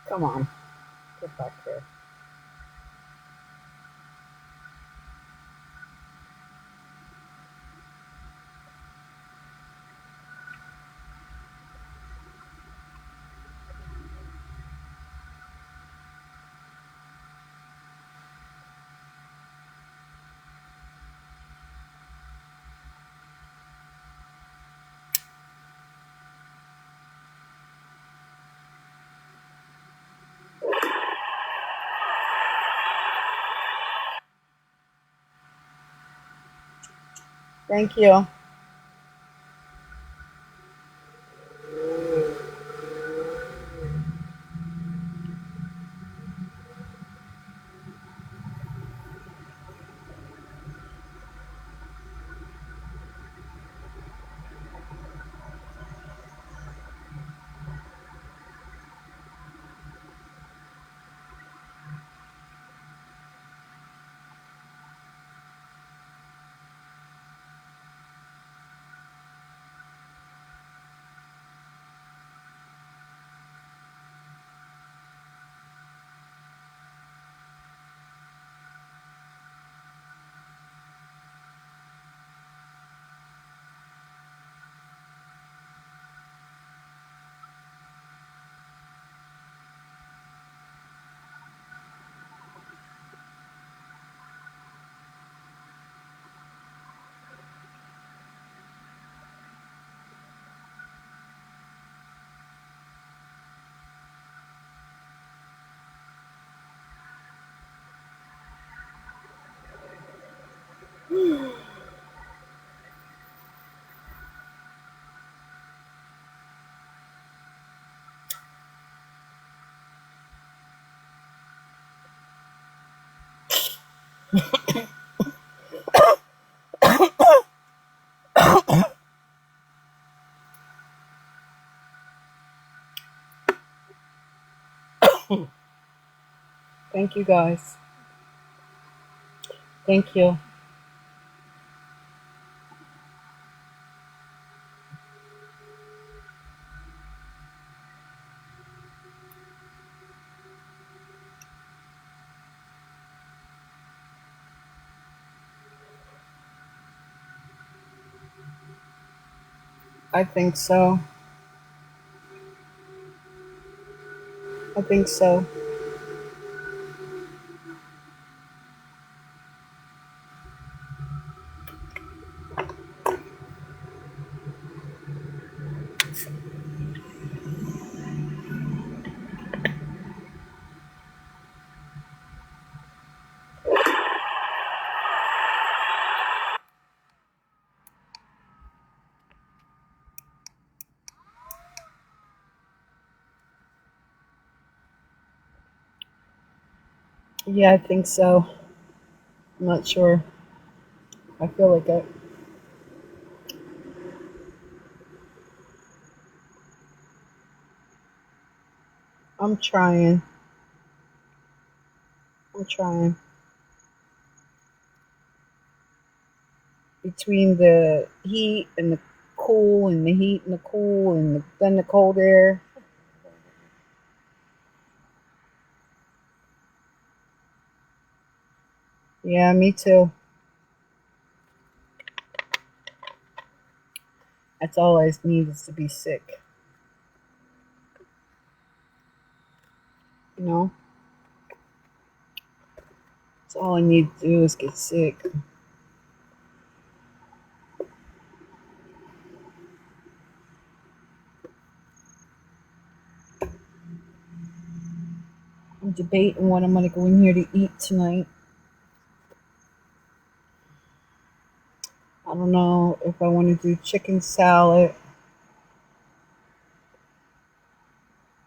Come on, get back there. Thank you. Thank you guys. Thank you. I think so. I think so. Yeah, I think so. I'm not sure. I feel like I'm trying. I'm trying. Between the heat and the cool, and the heat and the cool, and then the cold air. Yeah, me too. That's all I need is to be sick. You know, that's all I need to do is get sick. I'm debating what I'm going to go in here to eat tonight. I don't know if I want to do chicken salad.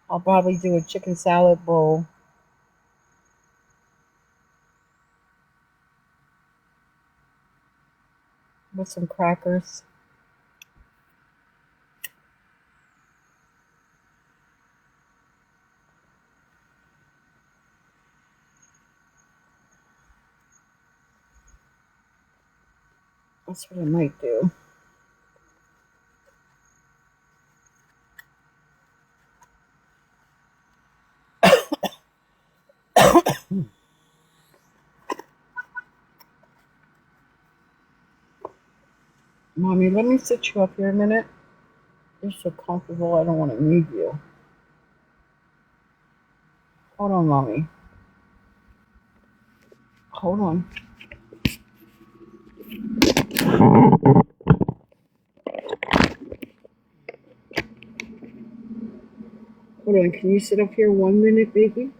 I'll probably do a chicken salad bowl with some crackers. That's what I might do. Mommy, let me sit you up here a minute. You're so comfortable, I don't want to move you. Hold on, Mommy. Hold on. Hold on, can you sit up here 1 minute, baby?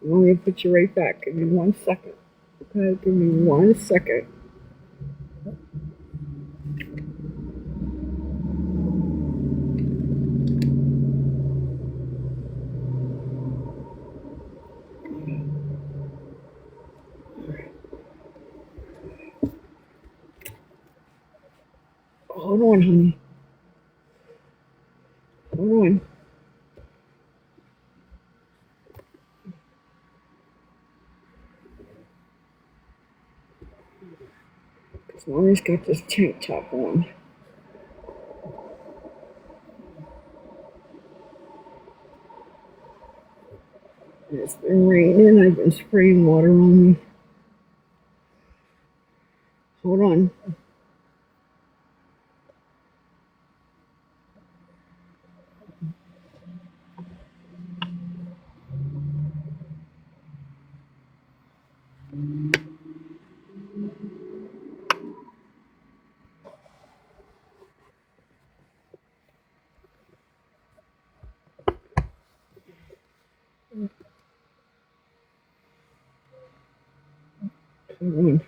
Let me put you right back. Give me 1 second. Okay, give me 1 second. Hold on, honey. Hold on. Because Mommy's got this tank top on. And it's been raining. I've been spraying water on me. Hold on. Hold on.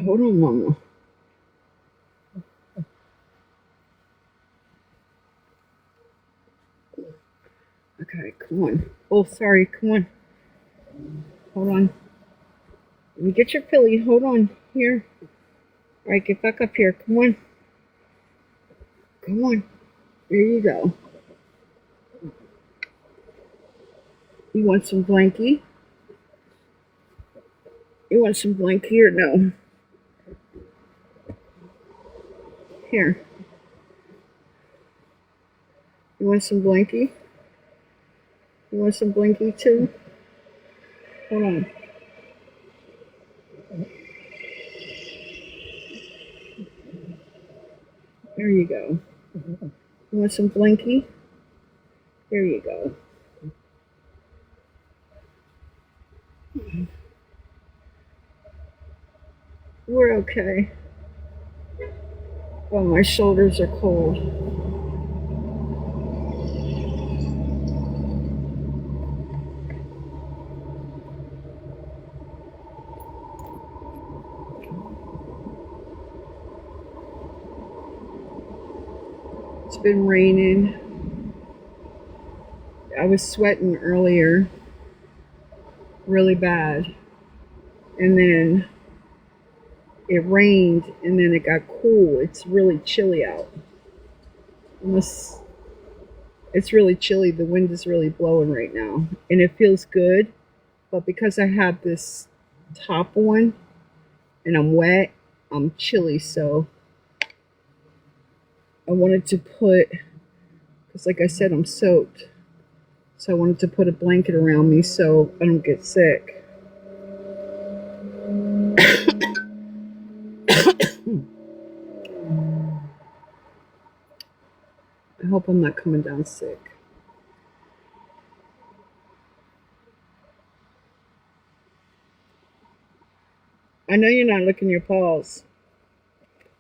Hold on, Mama. Okay, come on. Oh, sorry. Come on. Hold on. Let me get your pilly. Hold on. Here. All right, get back up here. Come on. Come on. There you go. You want some blankie? You want some blankie or no? Here. You want some blankie? You want some blankie too? Hold on. There you go. You want some blankie? There you go. We're okay. Oh, my shoulders are cold. It's been raining. I was sweating earlier really bad. And then it rained and then it got cool. It's really chilly out. It's really chilly. The wind is really blowing right now. And it feels good. But because I have this top on and I'm wet, I'm chilly. So I wanted to put, because like I said, I'm soaked. So I wanted to put a blanket around me so I don't get sick. I hope I'm not coming down sick. I know you're not licking your paws.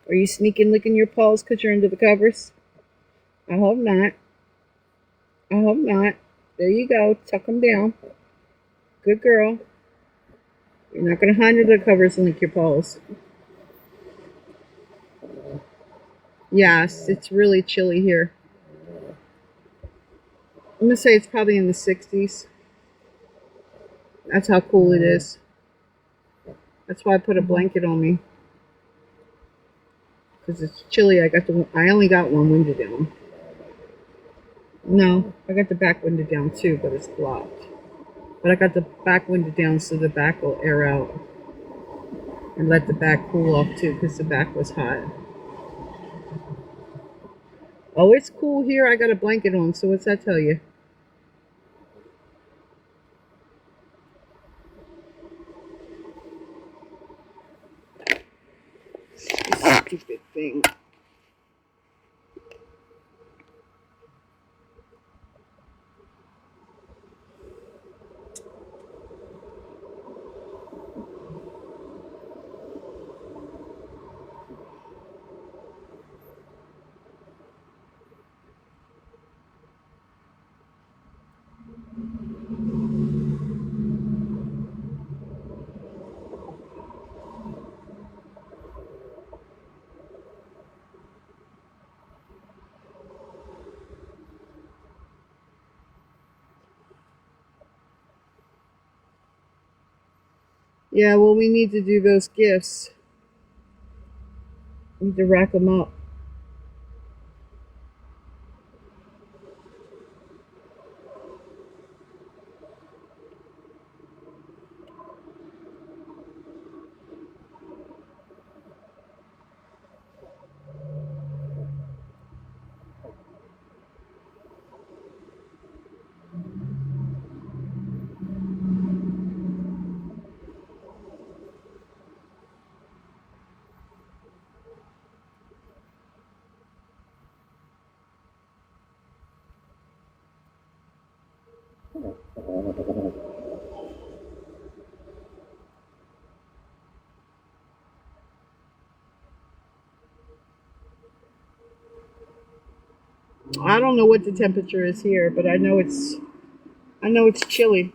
Are you sneaking licking your paws because you're under the covers? I hope not. I hope not. There you go. Tuck them down. Good girl. You're not going to hide under the covers and lick your paws. Yes, it's really chilly here. I'm going to say it's probably in the 60s. That's how cool it is. That's why I put a blanket on me. Because it's chilly. I only got one window down. No, I got the back window down too, but it's blocked. But I got the back window down so the back will air out. And let the back cool off too, because the back was hot. Oh, it's cool here. I got a blanket on, so what's that tell you? Stupid thing. Yeah, well, we need to do those gifts. We need to rack them up. I don't know what the temperature is here, but I know it's chilly.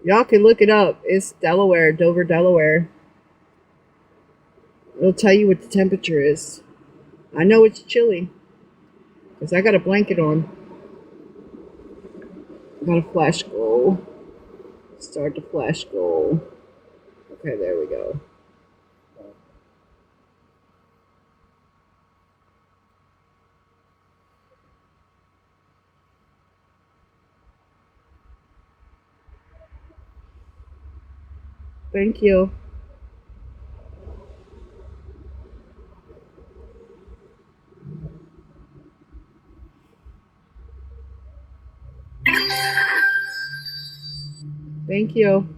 Y'all can look it up. It's Delaware, Dover, Delaware. It'll tell you what the temperature is. I know it's chilly because I got a blanket on. Got a flash goal. Start the flash goal. Okay, there we go. Thank you. Thank you.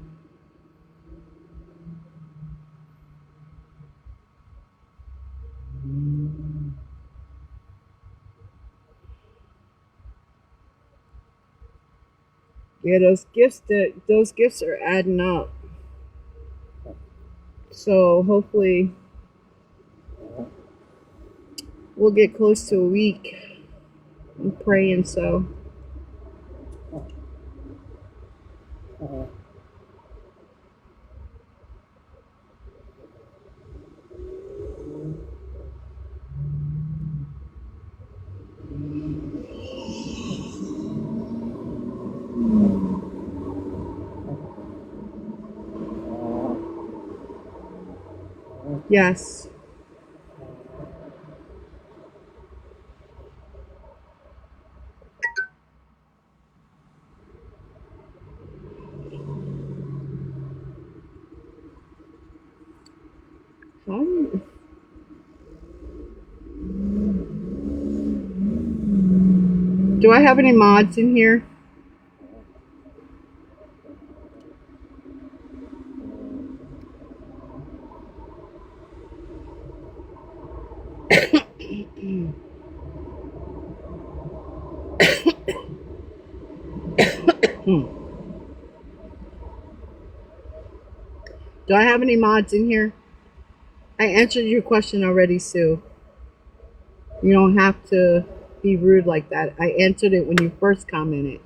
Yeah, those gifts are adding up. So hopefully we'll get close to a week. I'm praying so. Yes. Um, do I have any mods in here? Do I have any mods in here? I answered your question already, Sue. You don't have to be rude like that. I answered it when you first commented.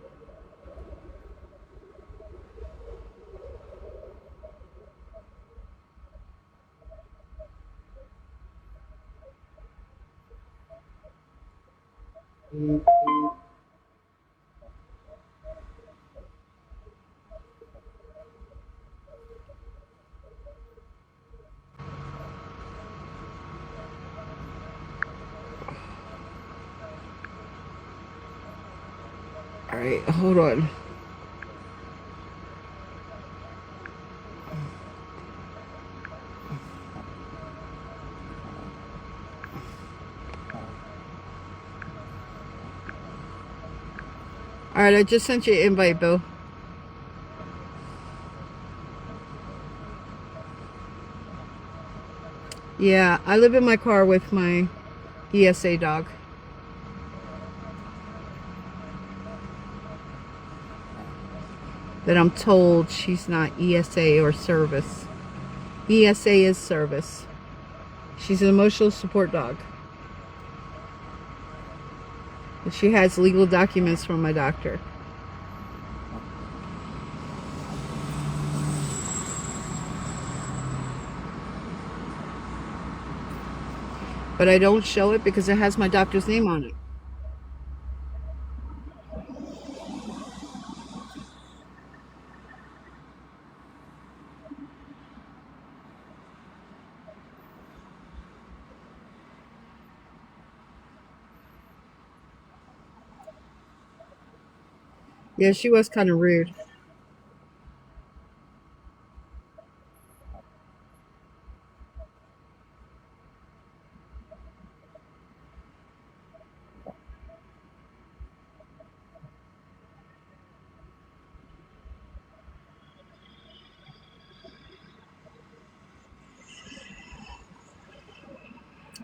All right, hold on. All right, I just sent you an invite, Bill. Yeah, I live in my car with my ESA dog. That I'm told she's not ESA or service. ESA is service. She's an emotional support dog. She has legal documents from my doctor. But I don't show it because it has my doctor's name on it. Yeah, she was kind of rude.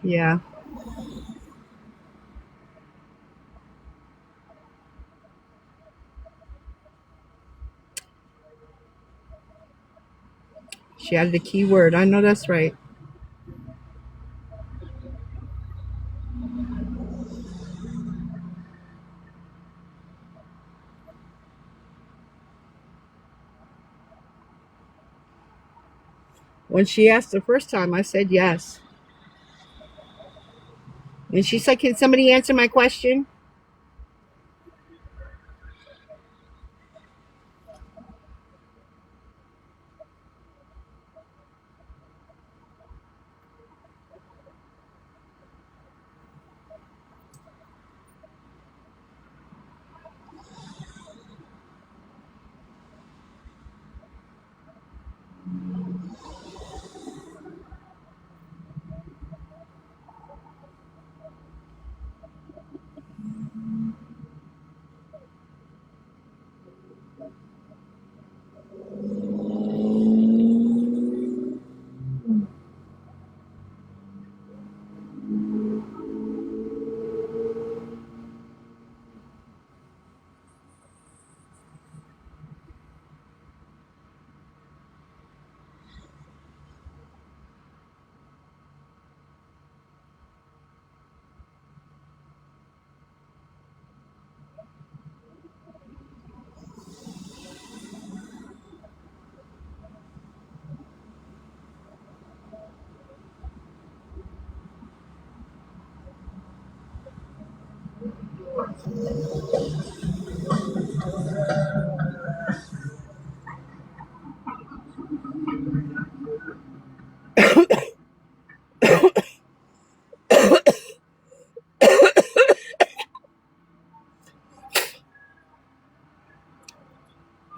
Yeah. She added a key word. I know that's right. When she asked the first time, I said yes. And she said, "Can somebody answer my question?"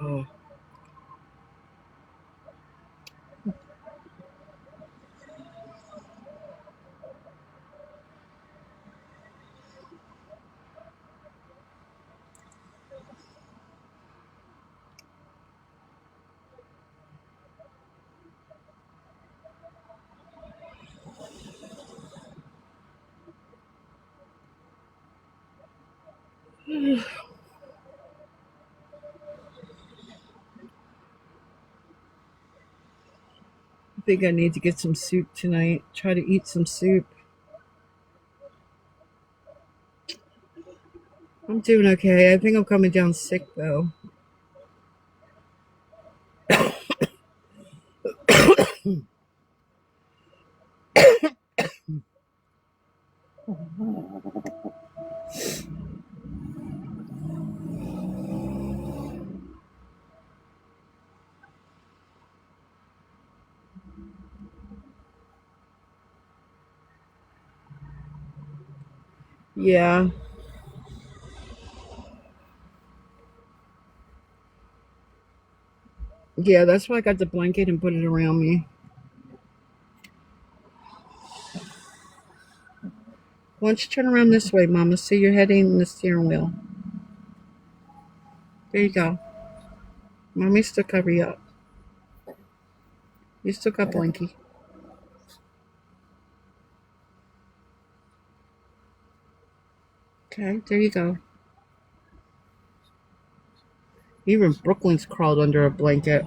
Oh. think I need to get some soup tonight. Try to eat some soup. I'm doing okay. I think I'm coming down sick though. Yeah. Yeah, that's why I got the blanket and put it around me. Why don't you turn around this way, Mama? See your head ain't in the steering wheel. There you go. Mommy still cover you up. You still got blankie. Okay, there you go. Even Brooklyn's crawled under a blanket.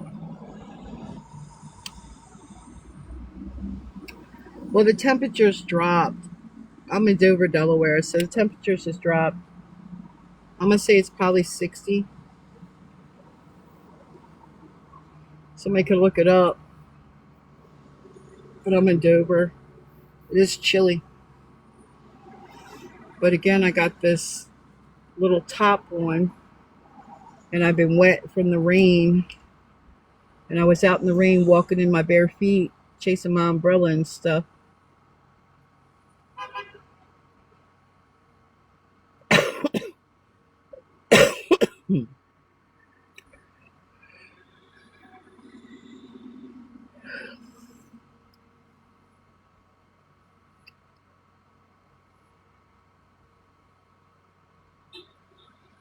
Well, the temperatures dropped. I'm in Dover, Delaware, so the temperatures just dropped. I'm gonna say it's probably 60. Somebody could look it up, but I'm in Dover. It is chilly. But again, I got this little top on, and I've been wet from the rain. And I was out in the rain walking in my bare feet, chasing my umbrella and stuff.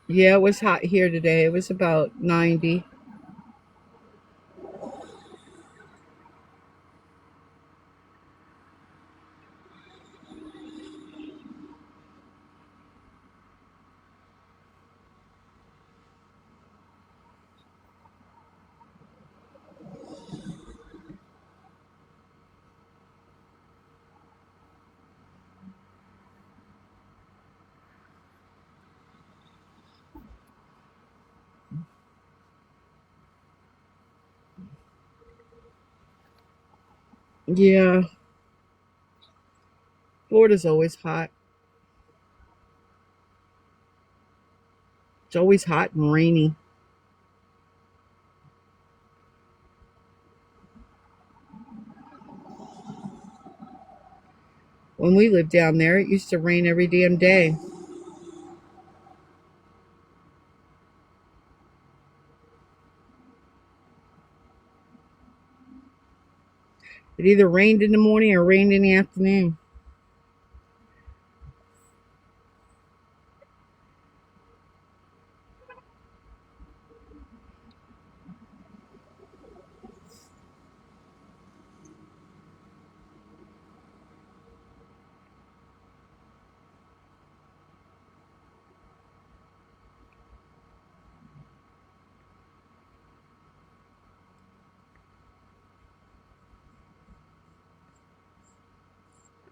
Yeah, it was hot here today. It was about 90. Yeah, Florida's always hot. It's always hot and rainy. When we lived down there, it used to rain every damn day. It either rained in the morning or rained in the afternoon.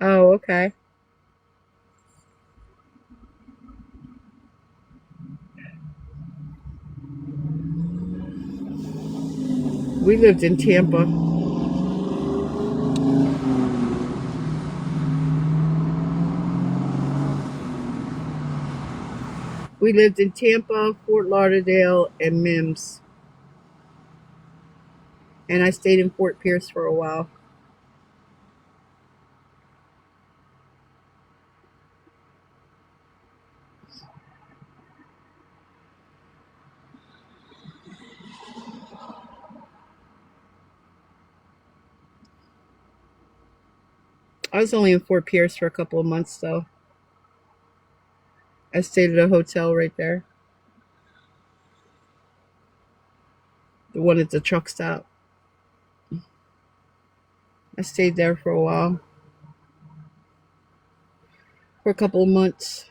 Oh, okay. We lived in Tampa. We lived in Tampa, Fort Lauderdale, and Mims. And I stayed in Fort Pierce for a while. I was only in Fort Pierce for a couple of months, though. I stayed at a hotel right there, the one at the truck stop. I stayed there for a while, for a couple of months.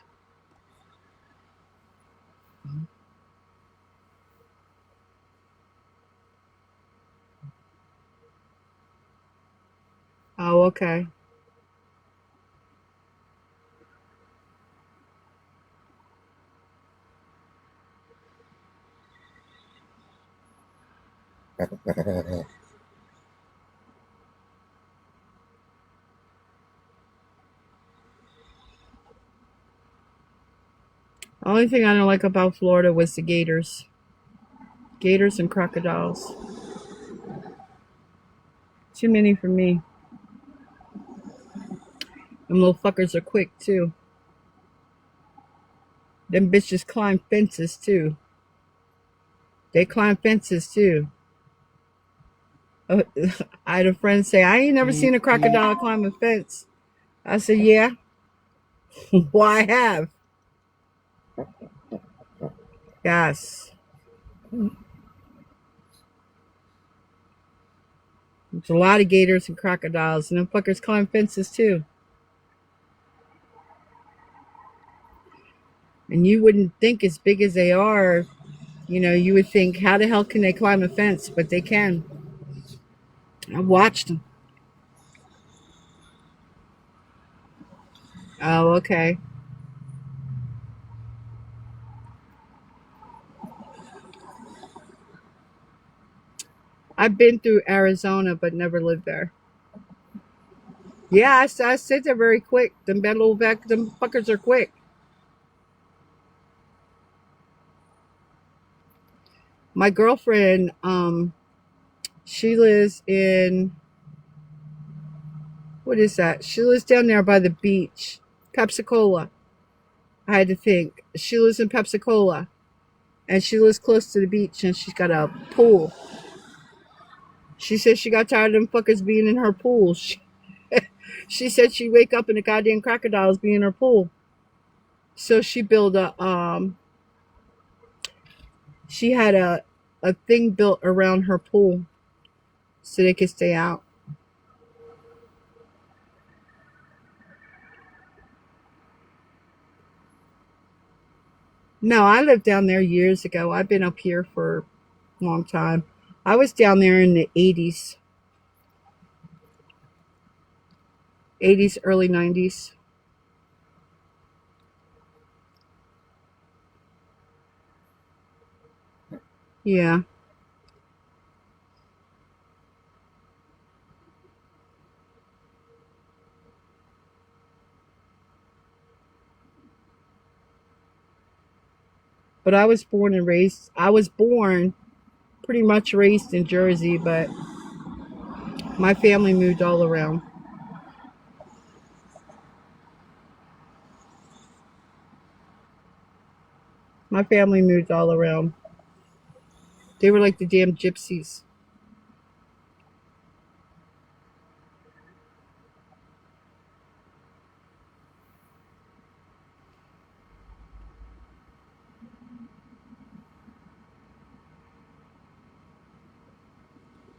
Oh, okay. The only thing I don't like about Florida was the gators. Gators and crocodiles. Too many for me. Them little fuckers are quick too. Them bitches climb fences too. They climb fences too. Uh, I had a friend say, I ain't never seen a crocodile climb a fence. I said, yeah, well, I have. Yes. There's a lot of gators and crocodiles, and them fuckers climb fences too. And you wouldn't think, as big as they are, you would think, how the hell can they climb a fence? But they can. I watched them. Oh, okay. I've been through Arizona, but never lived there. Yeah, I said they're very quick. Them fuckers are quick. My girlfriend, she lives in, what is that? She lives down there by the beach, Pepsi-Cola. I had to think. She lives in Pepsi-Cola, and she lives close to the beach, and she's got a pool. She said she got tired of them fuckers being in her pool. She said she'd wake up and the goddamn crocodiles be in her pool. So she had a thing built around her pool so they could stay out. No, I lived down there years ago. I've been up here for a long time. I was down there in the 80s, 80s, early 90s. Yeah. But I was born pretty much raised in Jersey, but my family moved all around. My family moved all around. They were like the damn gypsies.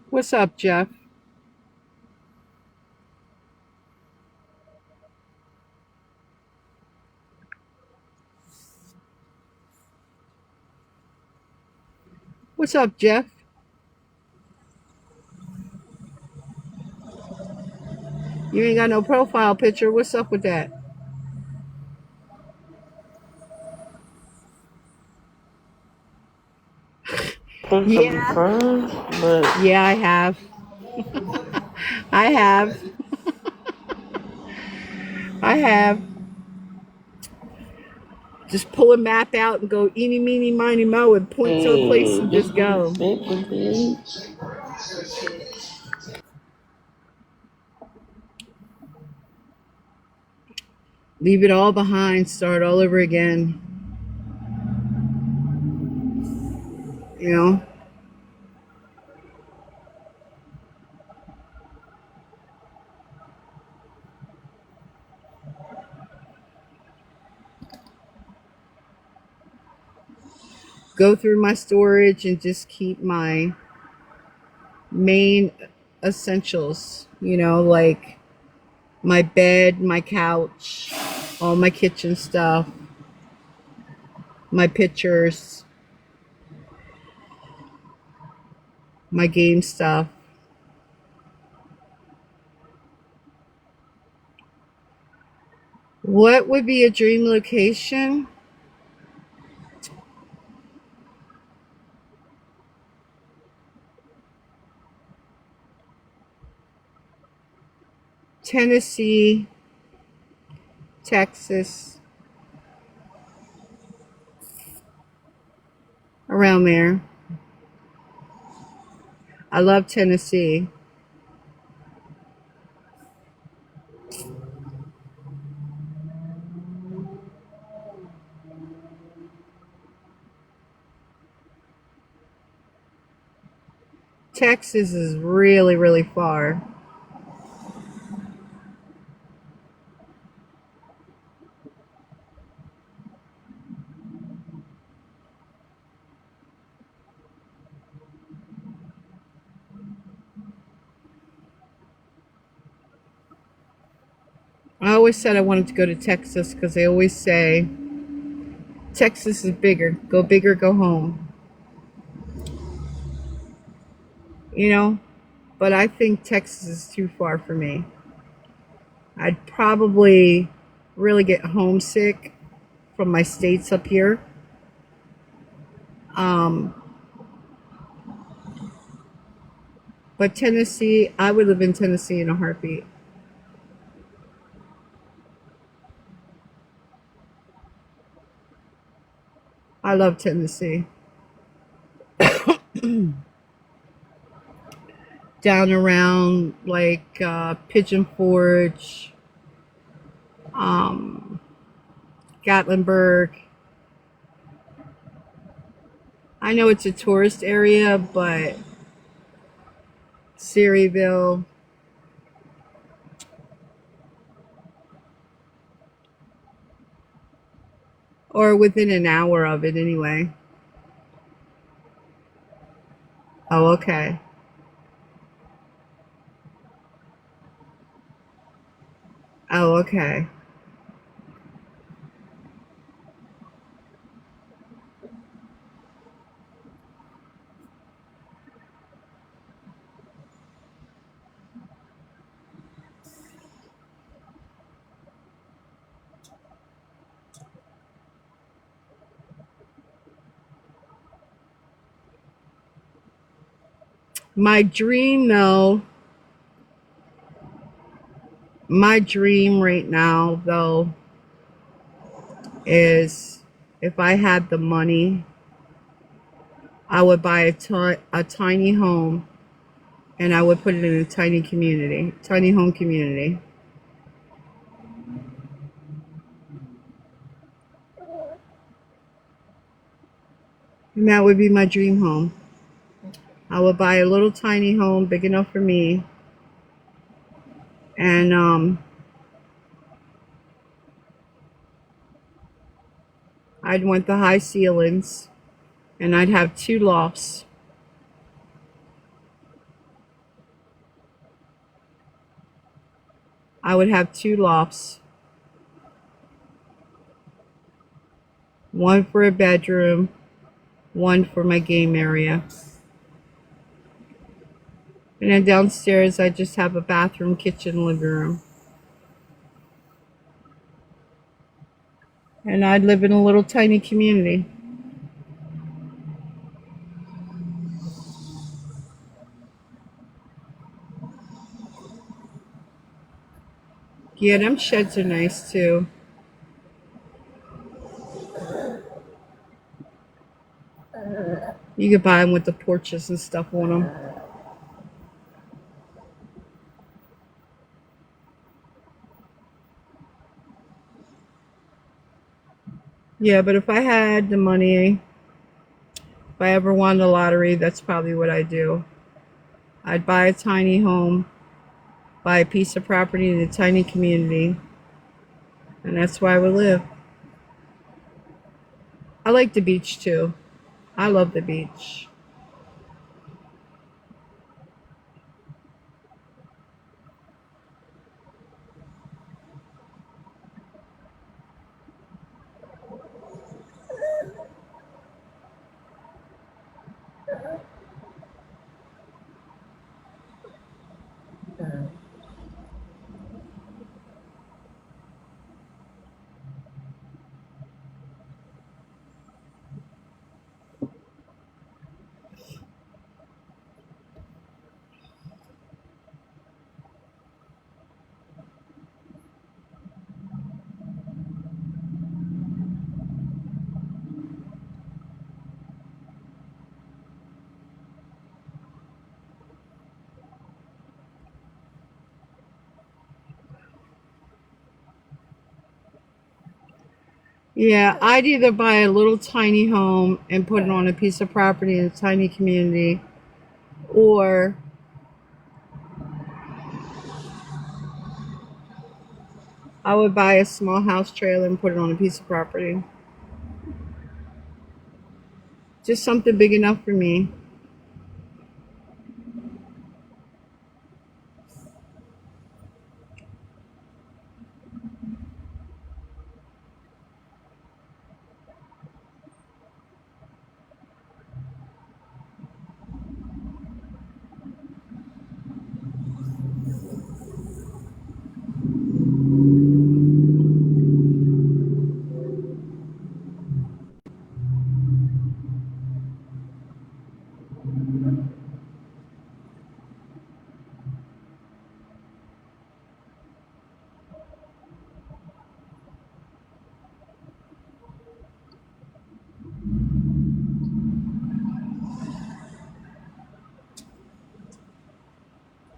What's up, Jeff? What's up, Jeff? You ain't got no profile picture. What's up with that? Think of the Yeah. friends, but Yeah, I have. I have. I have. Just pull a map out and go eeny, meeny, miny, mo and point to a place hey, and just just let it go. sit with it. Leave it all behind. Start all over again. You know? Go through my storage and just keep my main essentials. Like my bed, my couch, all my kitchen stuff, my pictures, my game stuff. What would be a dream location? Tennessee, Texas, around there. I love Tennessee. Texas is really, really far. I always said I wanted to go to Texas because they always say Texas is bigger, go home. You know, but I think Texas is too far for me. I'd probably really get homesick from my states up here. Um, but Tennessee, I would live in Tennessee in a heartbeat. I love Tennessee. Down around like Pigeon Forge, um, Gatlinburg. I know it's a tourist area, but Serieville, or within an hour of it anyway. Oh, okay. Oh, okay. My dream, though, my dream right now, though, is if I had the money, I would buy a tiny home and I would put it in a tiny home community. And that would be my dream home. I would buy a little tiny home big enough for me, and I'd want the high ceilings, and I'd have two lofts. I would have two lofts, one for a bedroom, one for my game area. And then downstairs, I just have a bathroom, kitchen, living room. And I'd live in a little tiny community. Yeah, them sheds are nice too. You could buy them with the porches and stuff on them. Yeah, but if I had the money, if I ever won the lottery, that's probably what I'd do. I'd buy a tiny home, buy a piece of property in a tiny community, and that's where I would live. I like the beach too. I love the beach. Yeah, I'd either buy a little tiny home and put it on a piece of property in a tiny community, or I would buy a small house trailer and put it on a piece of property. Just something big enough for me.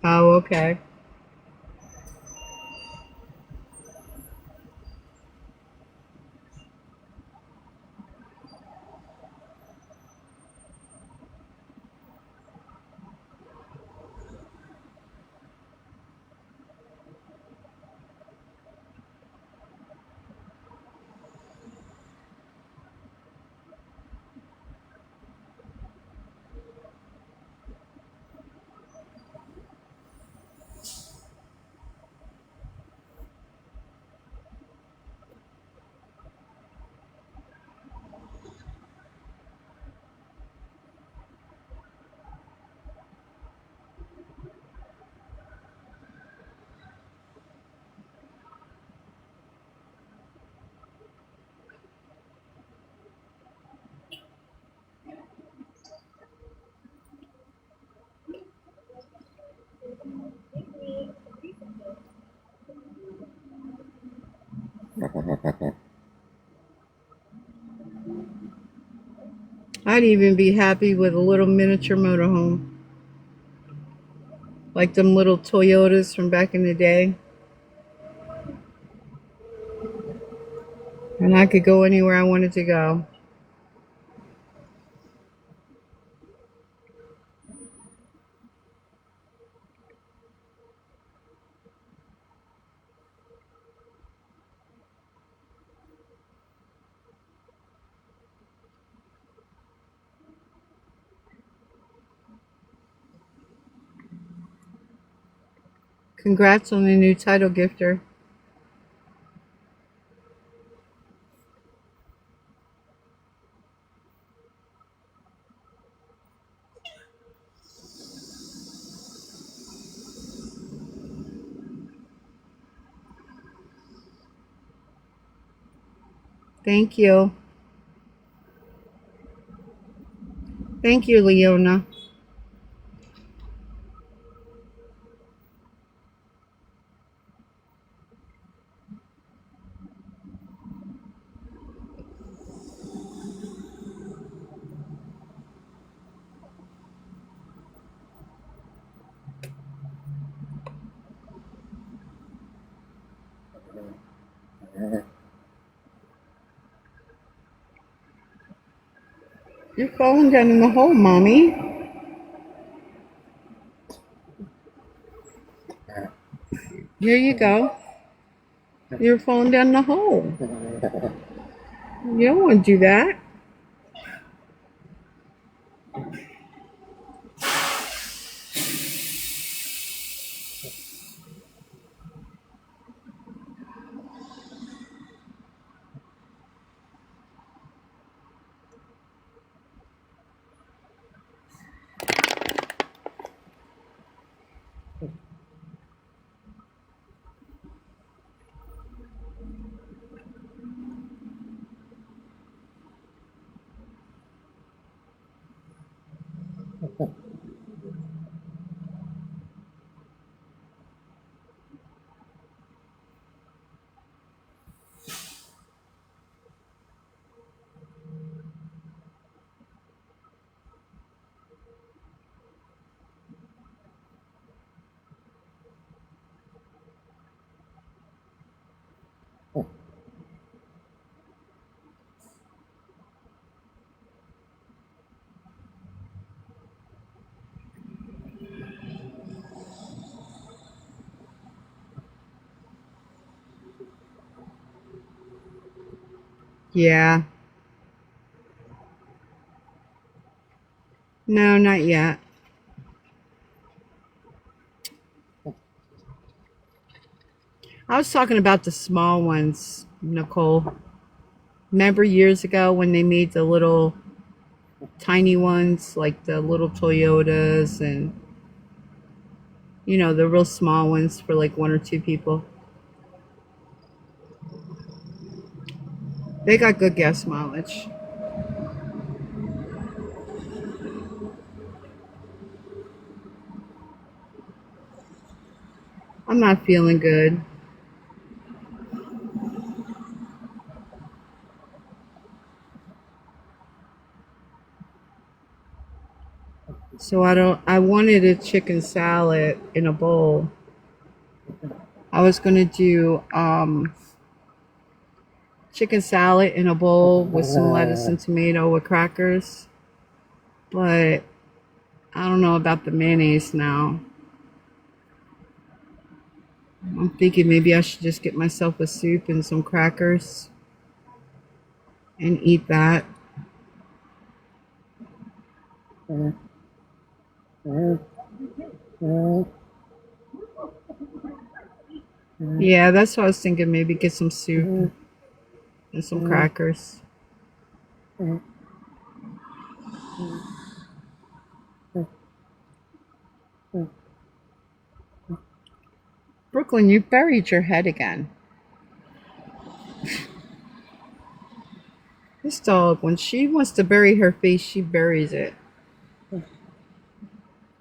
Oh, okay. I'd even be happy with a little miniature motorhome, like them little Toyotas from back in the day. And I could go anywhere I wanted to go. Congrats on the new title gifter. Thank you. Thank you, Leona. You're falling down in the hole, Mommy. Here you go. You're falling down the hole. You don't want to do that. Yeah. No, not yet. I was talking about the small ones, Nicole. Remember years ago when they made the little tiny ones, like the little Toyotas and, the real small ones for like one or two people? They got good gas mileage. I'm not feeling good. So I wanted a chicken salad in a bowl. I was going to do chicken salad in a bowl with some lettuce and tomato with crackers. But I don't know about the mayonnaise now. I'm thinking maybe I should just get myself a soup and some crackers and eat that. Yeah, that's what I was thinking. Maybe get some soup and some crackers. Brooklyn, you buried your head again. This dog, when she wants to bury her face, she buries it.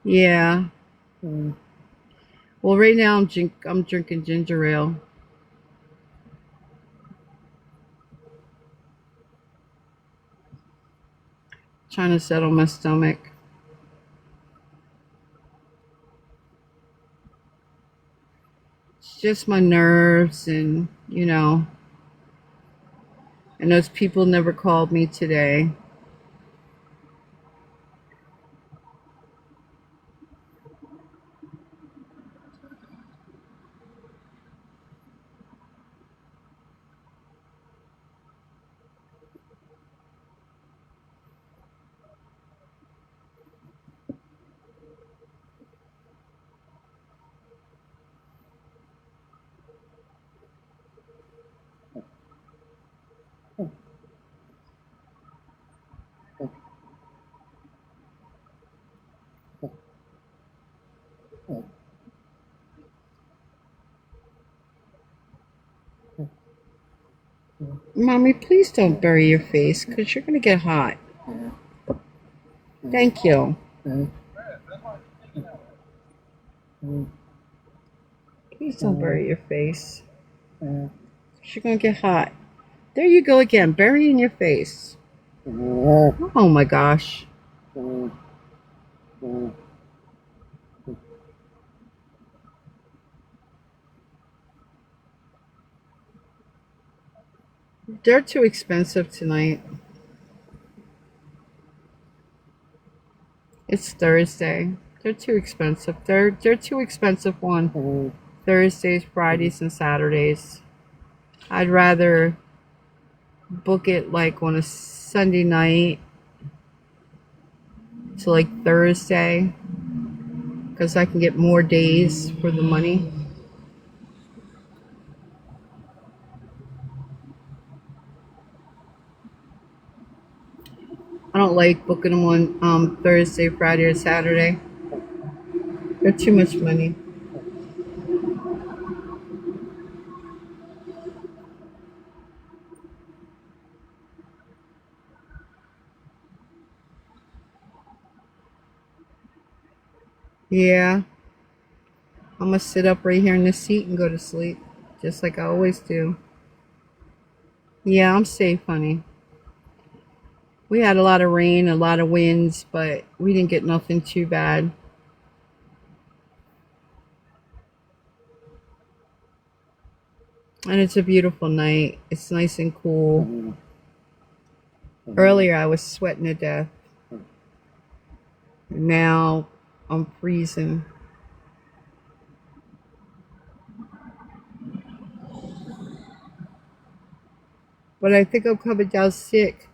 Yeah. Well, right now I'm drinking ginger ale. Trying to settle my stomach. It's just my nerves and those people never called me today. Mommy, please don't bury your face because you're going to get hot. Thank you. Please don't bury your face. You're going to get hot. There you go again, burying your face. Oh my gosh. They're too expensive tonight. It's Thursday. They're too expensive. They're too expensive on Thursdays, Fridays, and Saturdays. I'd rather book it like on a Sunday night to like Thursday because I can get more days for the money. I don't like booking them on Thursday, Friday, or Saturday. They're too much money. Yeah, I'm gonna sit up right here in this seat and go to sleep, just like I always do. Yeah, I'm safe, honey. We had a lot of rain, a lot of winds, but we didn't get nothing too bad. And it's a beautiful night. It's nice and cool. Earlier I was sweating to death. Now I'm freezing. but I think I'm coming down sick.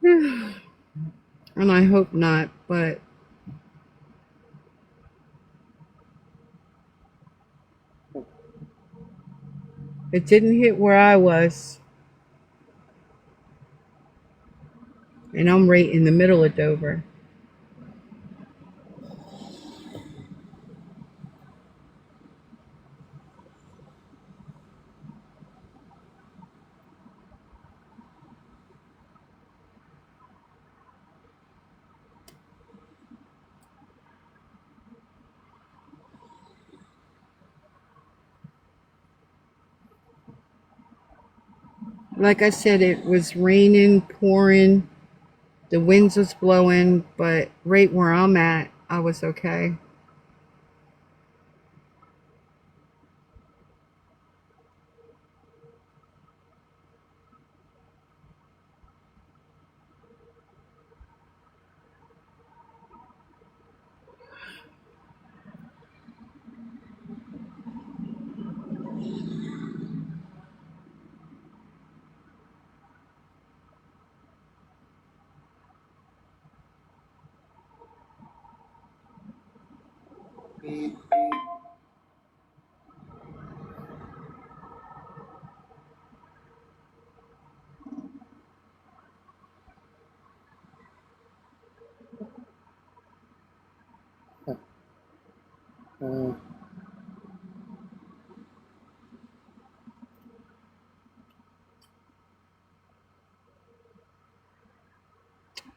And I hope not, but it didn't hit where I was. And I'm right in the middle of Dover. Like I said, it was raining, pouring, the winds was blowing, but right where I'm at, I was okay.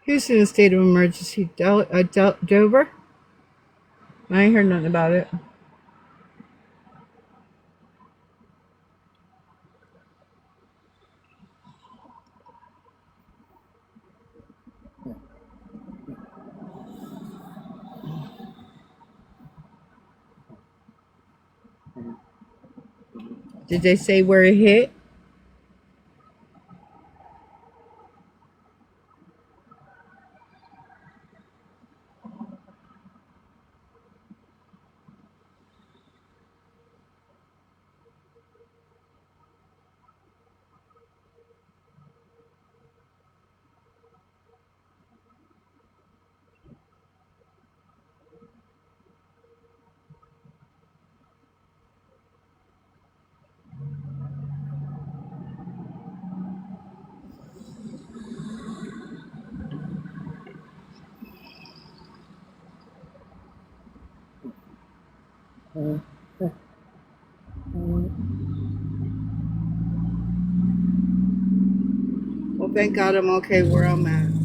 Who's in a state of emergency? Dover? I ain't heard nothing about it. Did they say where it hit? Well, thank God I'm okay where I'm at.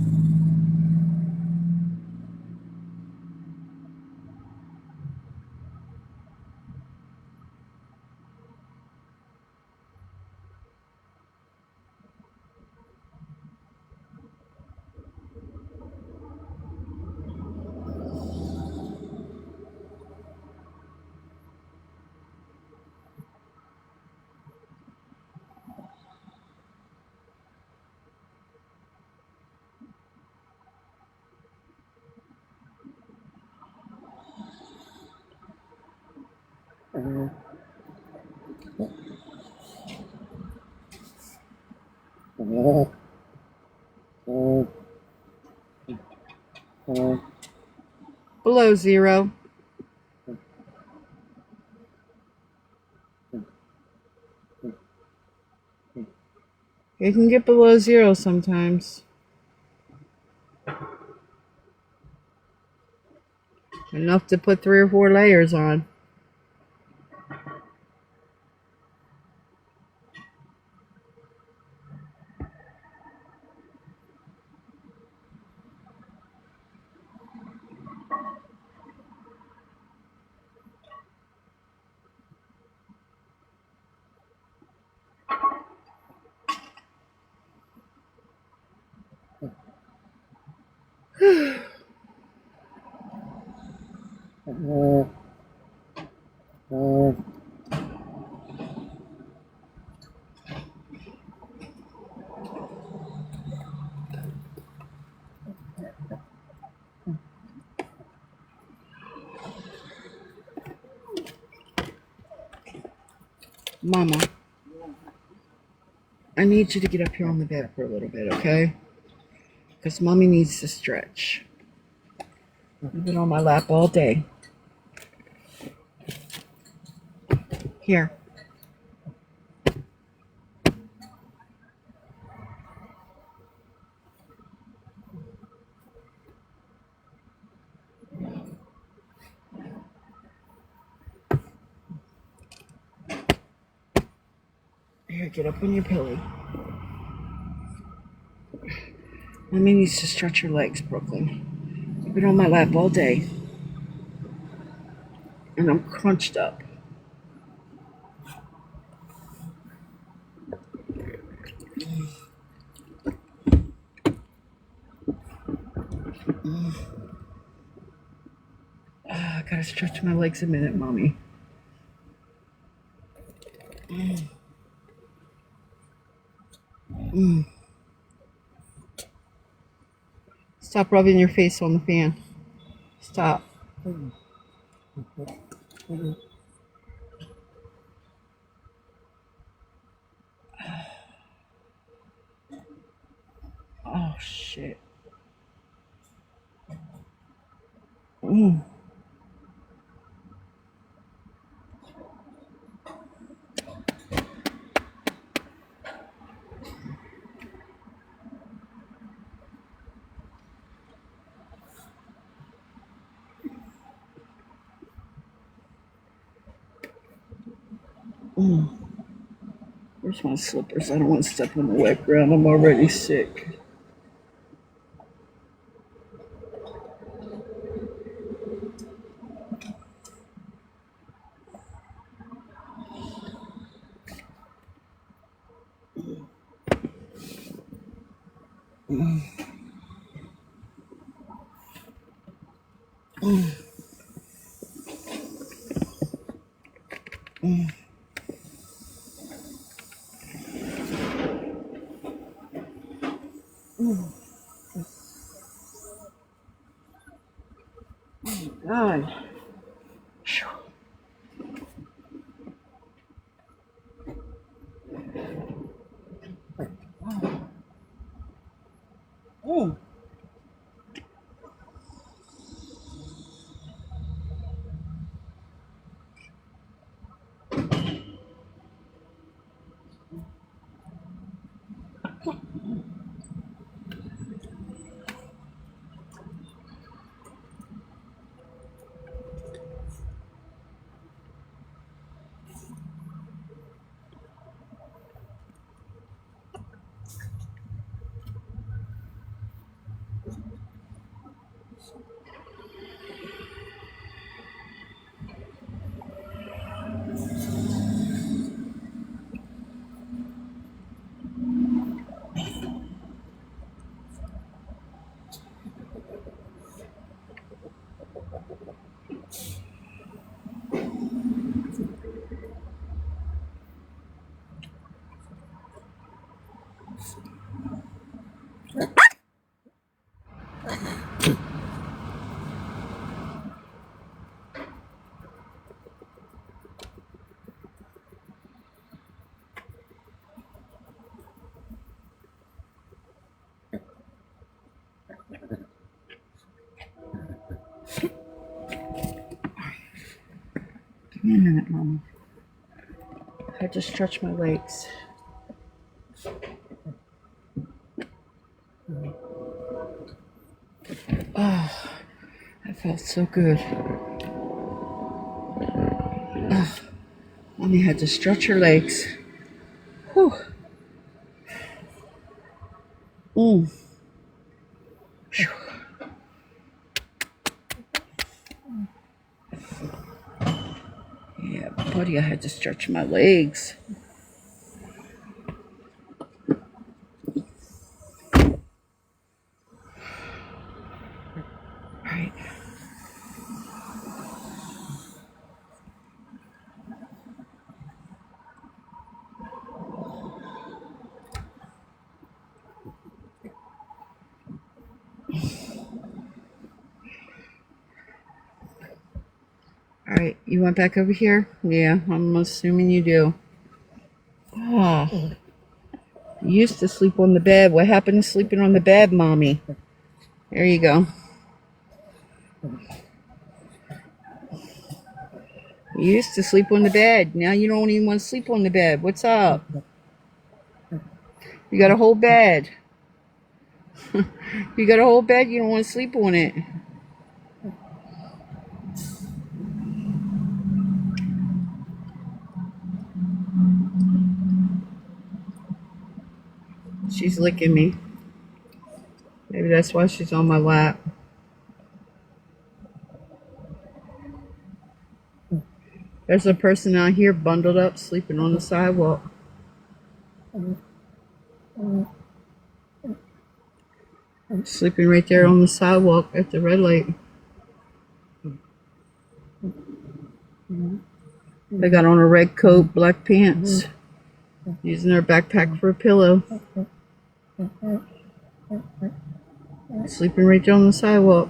Below zero. It can get below zero sometimes. Enough to put 3 or 4 layers on. Mama, I need you to get up here on the bed for a little bit, okay? Because Mommy needs to stretch. You've been on my lap all day. Here. Here, get up on your pillow. Mommy needs to stretch your legs, Brooklyn. You've been on my lap all day. And I'm crunched up. I gotta stretch my legs a minute, Mommy. Stop rubbing your face on the fan. Stop. Oh, shit. Where's my slippers? I don't want to step on the wet ground. I'm already sick. God. Oh. Give me a minute, Mama. I had to stretch my legs. Oh, that felt so good. Oh, Mommy had to stretch her legs. Whew. Phew. Yeah, buddy, I had to stretch my legs. Right. All right, you went back over here? Yeah, I'm assuming you do. Ah, you used to sleep on the bed. What happened to sleeping on the bed, Mommy? There you go. You used to sleep on the bed. Now you don't even want to sleep on the bed. What's up? You got a whole bed. You got a whole bed. You don't want to sleep on it. She's licking me. Maybe that's why she's on my lap. There's a person out here bundled up, sleeping on the sidewalk. Sleeping right there on the sidewalk at the red light. They got on a red coat, black pants, using their backpack for a pillow. Sleeping right there on the sidewalk.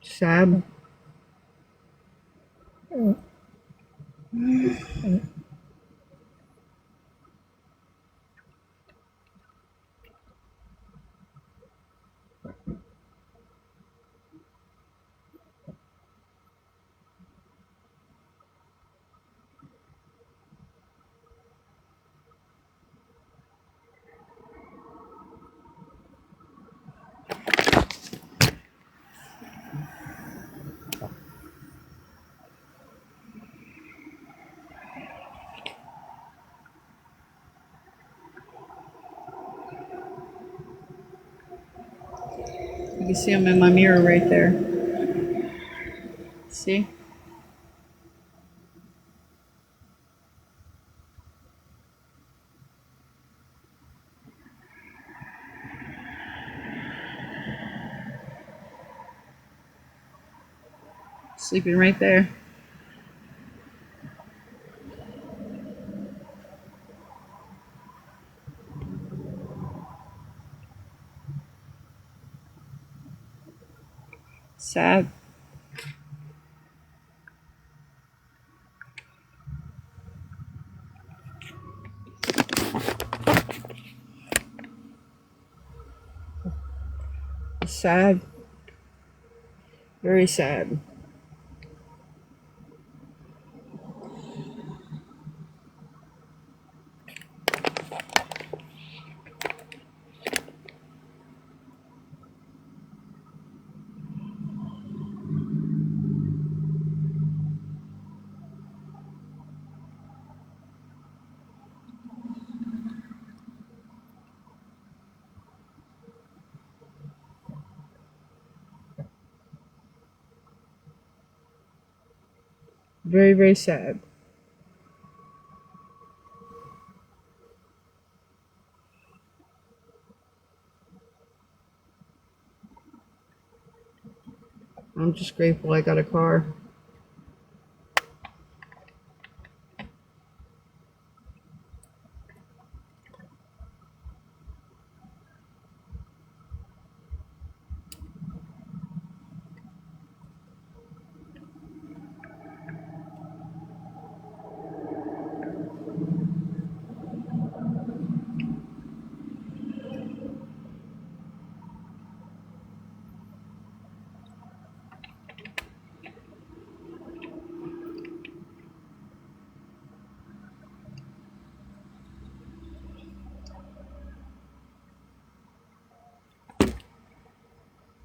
Sad. You can see them in my mirror right there. See? Sleeping right there. Sad. Sad. Very sad. Very, very sad. I'm just grateful I got a car.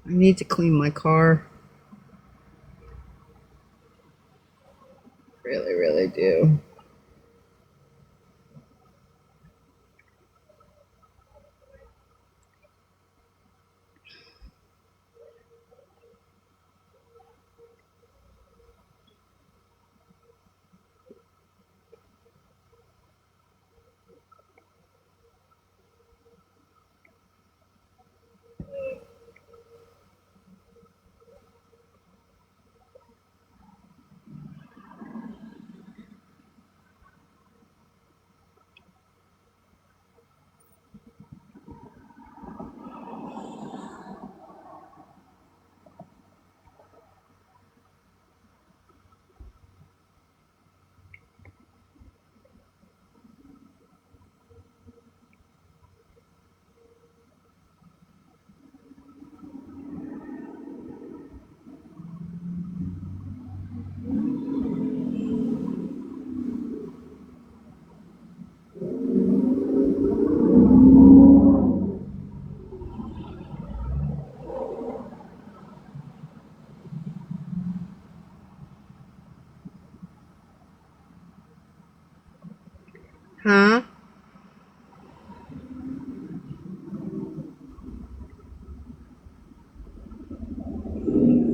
I need to clean my car. Really, really do. Huh?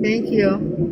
Thank you.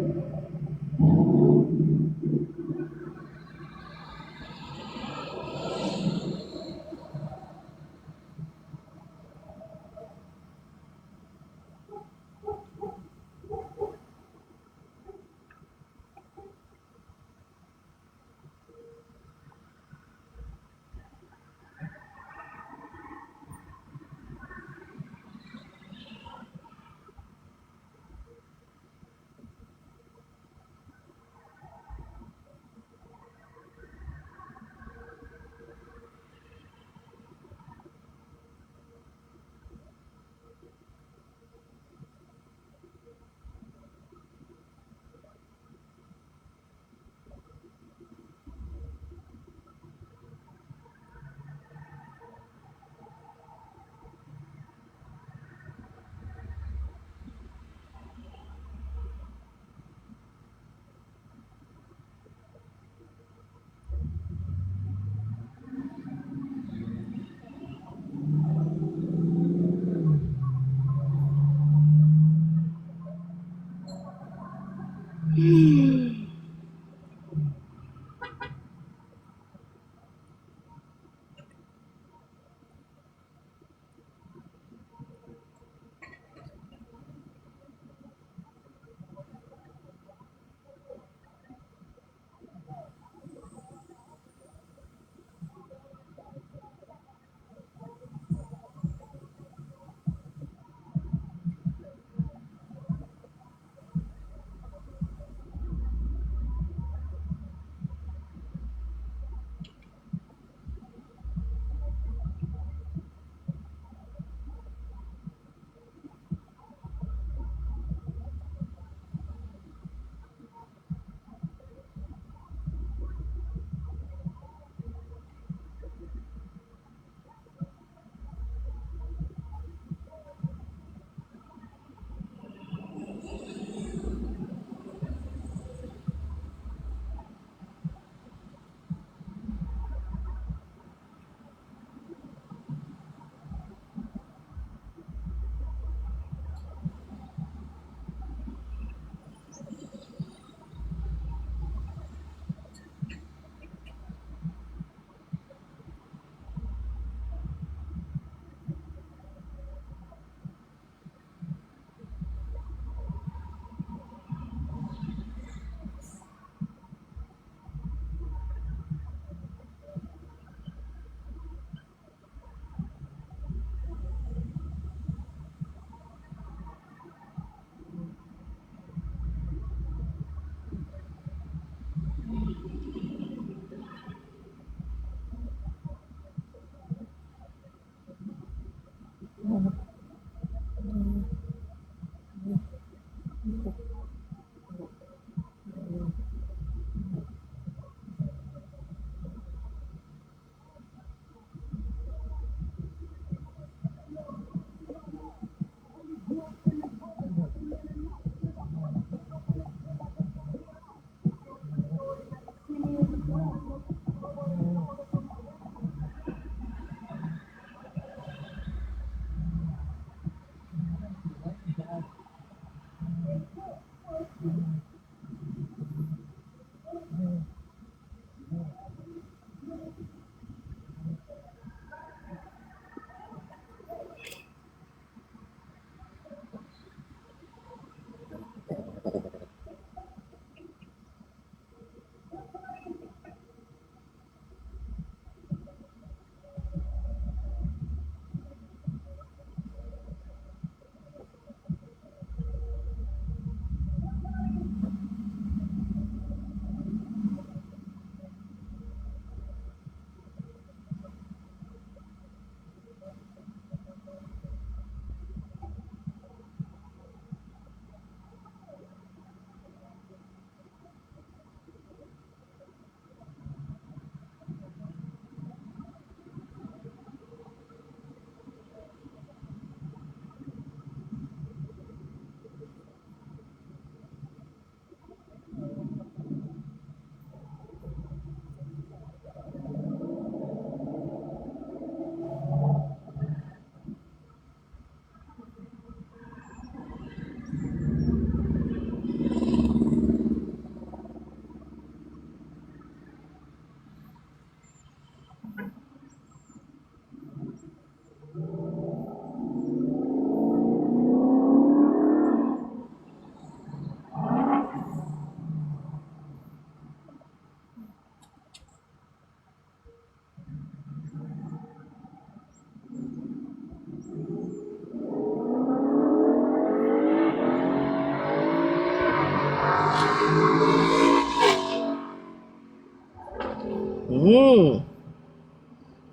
Mmm.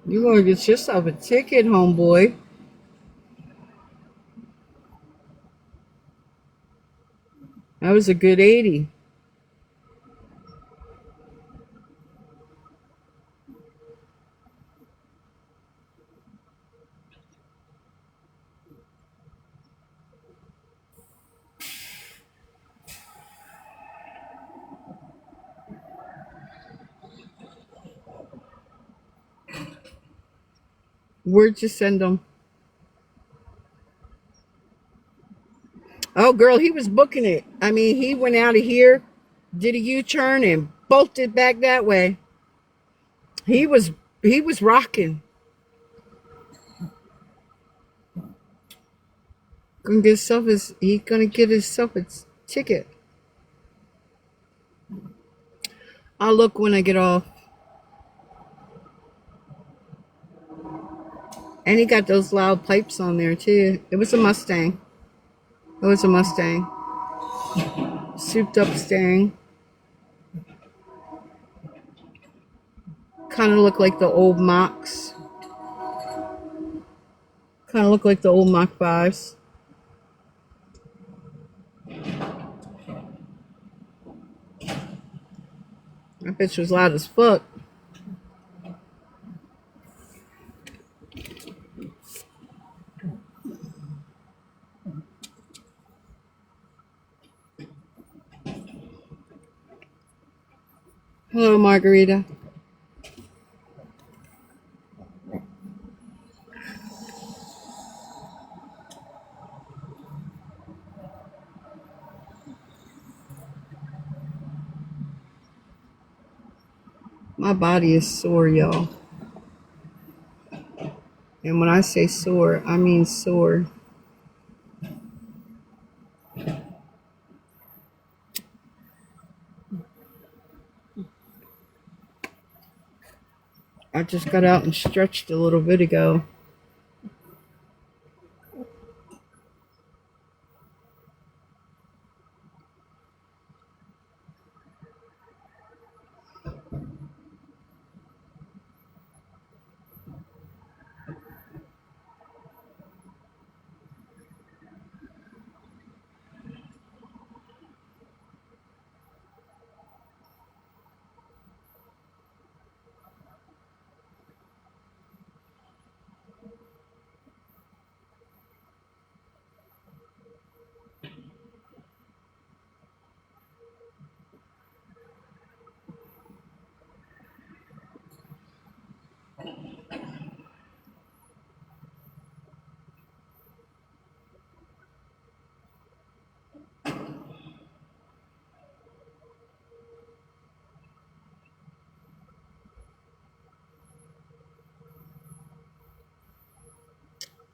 You gonna get yourself a ticket, homeboy. That was a good 80. Where'd you send them? Oh, girl, he was booking it. I mean, he went out of here, did a U-turn, and bolted back that way. He was rocking. He's gonna get himself a ticket. I'll look when I get off. And he got those loud pipes on there too. It was a Mustang. It was a Mustang. Souped up Stang. Kind of looked like the old Machs. Kind of looked like the old Mach 5s. That bitch was loud as fuck. Hello, Margarita. My body is sore, y'all. And when I say sore, I mean sore. I just got out and stretched a little bit ago.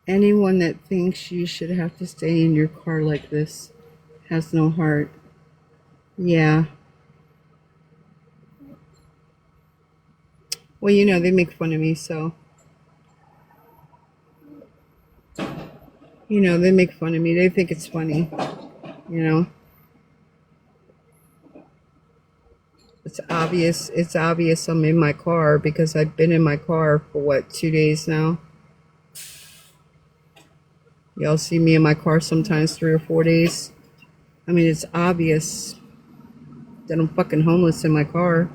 Anyone that thinks you should have to stay in your car like this has no heart. Yeah. Well, you know, they make fun of me, so. You know, they make fun of me. They think it's funny. You know? It's obvious. It's obvious I'm in my car because I've been in my car for what, 2 days now? Y'all see me in my car sometimes 3 or 4 days. I mean, it's obvious that I'm fucking homeless in my car.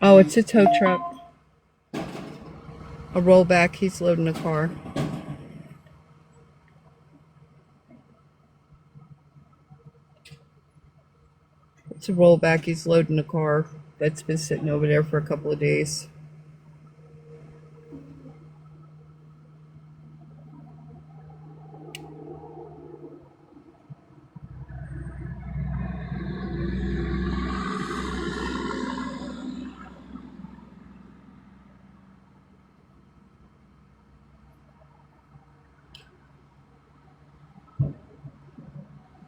Oh, it's a tow truck. A rollback. He's loading a car. It's a rollback. He's loading a car. that's been sitting over there for a couple of days.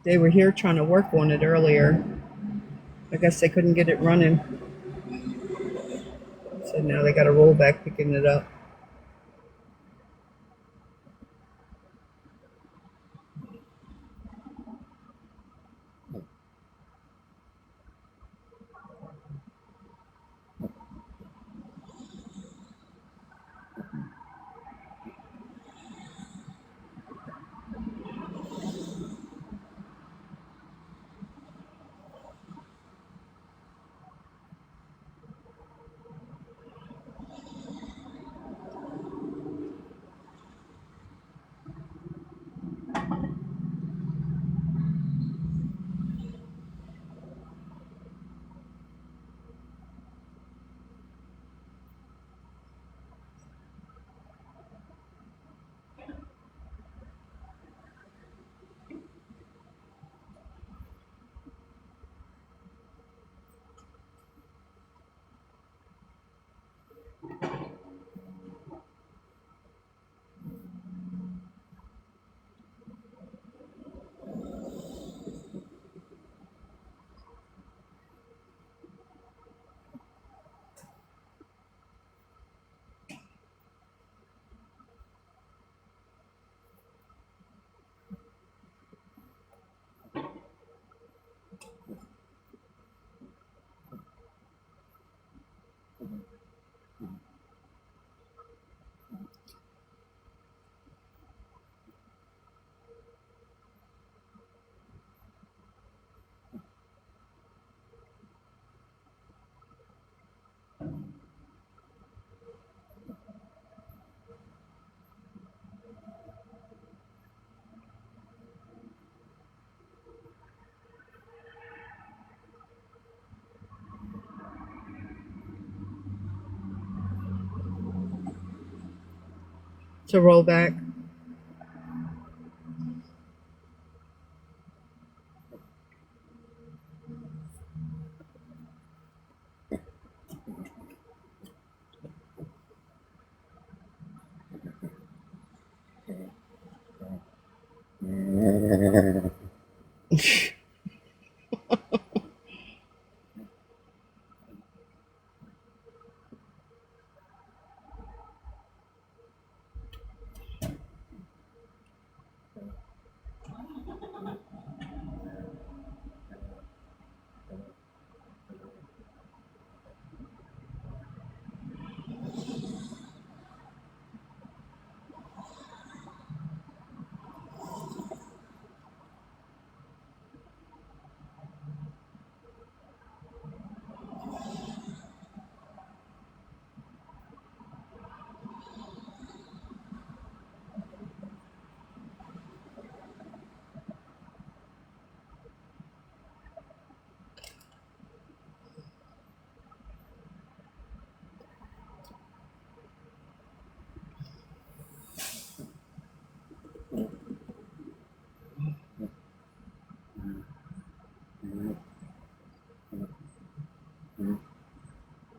They were here trying to work on it earlier. I guess they couldn't get it running. So now they got a rollback picking it up. To roll back.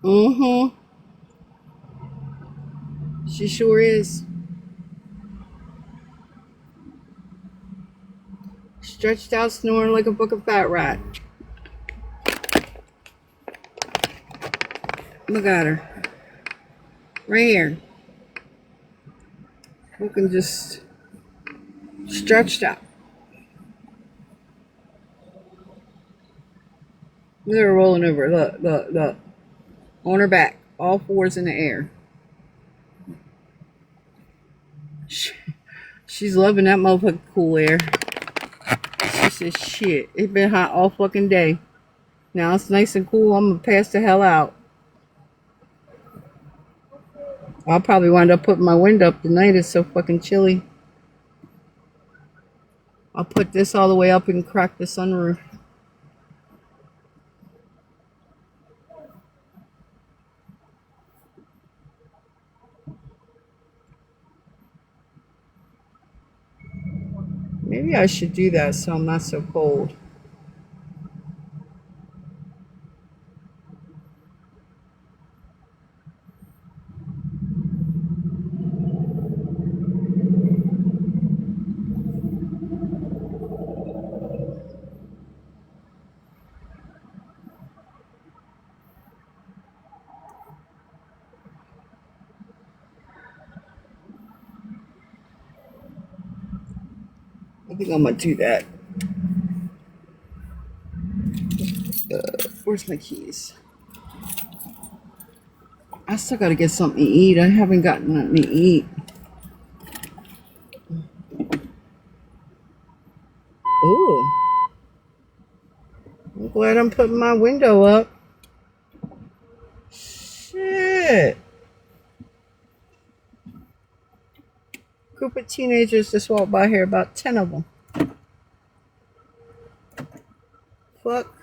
Mm-hmm. She sure is. Stretched out, snoring like a book of fat rat. Look at her. Right here. Looking just stretched out. Look at her rolling over. Look, look, look. On her back. All fours in the air. She's loving that motherfucking cool air. She says, shit, it's been hot all fucking day. Now it's nice and cool. I'm gonna pass the hell out. I'll probably wind up putting my window up tonight. It's so fucking chilly. I'll put this all the way up and crack the sunroof. Maybe I should do that so I'm not so cold. I think I'm gonna do that. Where's my keys? I still gotta get something to eat. I haven't gotten nothing to eat. Ooh. I'm glad I'm putting my window up. Shit. Group of teenagers just walked by here, about 10 of them. Fuck.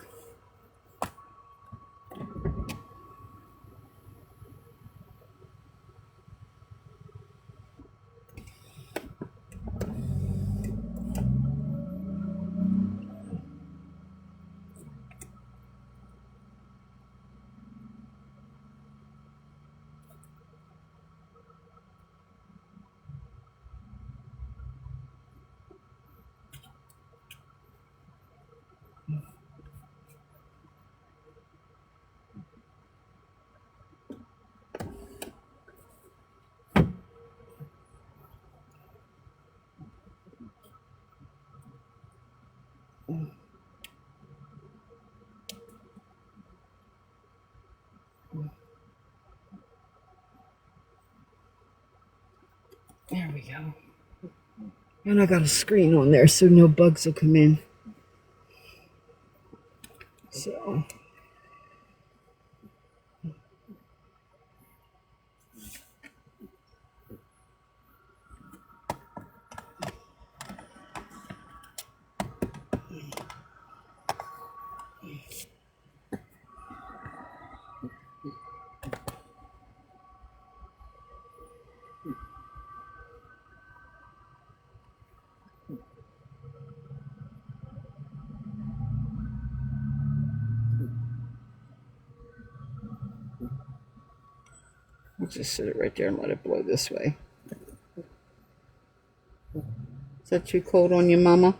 There we go. And I got a screen on there so no bugs will come in. So. I'll just sit it right there and let it blow this way. Is that too cold on you, Mama?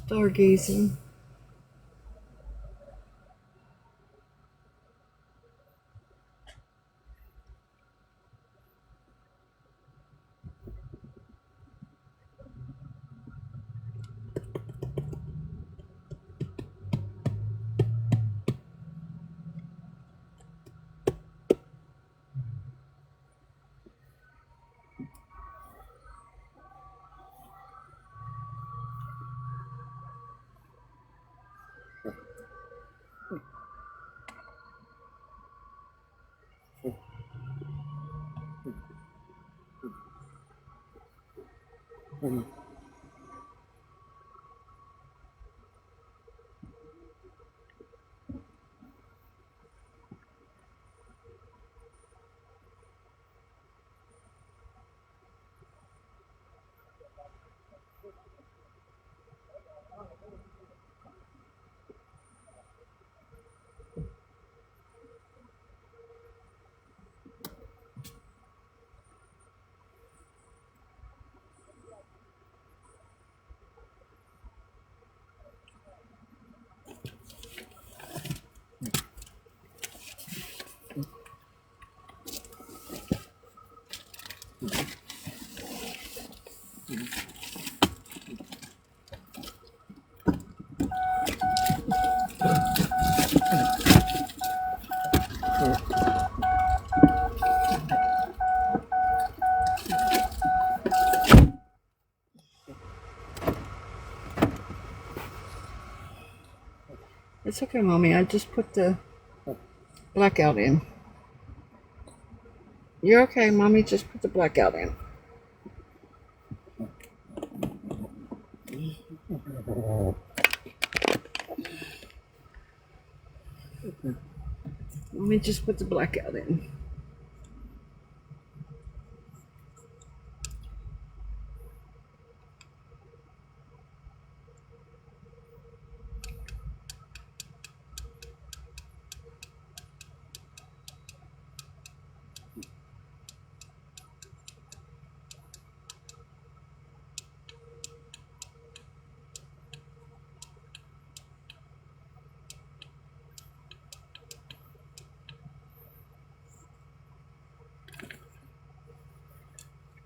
Stargazing. It's okay, Mommy. I just put the blackout in. You're okay, Mommy. Just put the blackout in. Mommy just put the blackout in.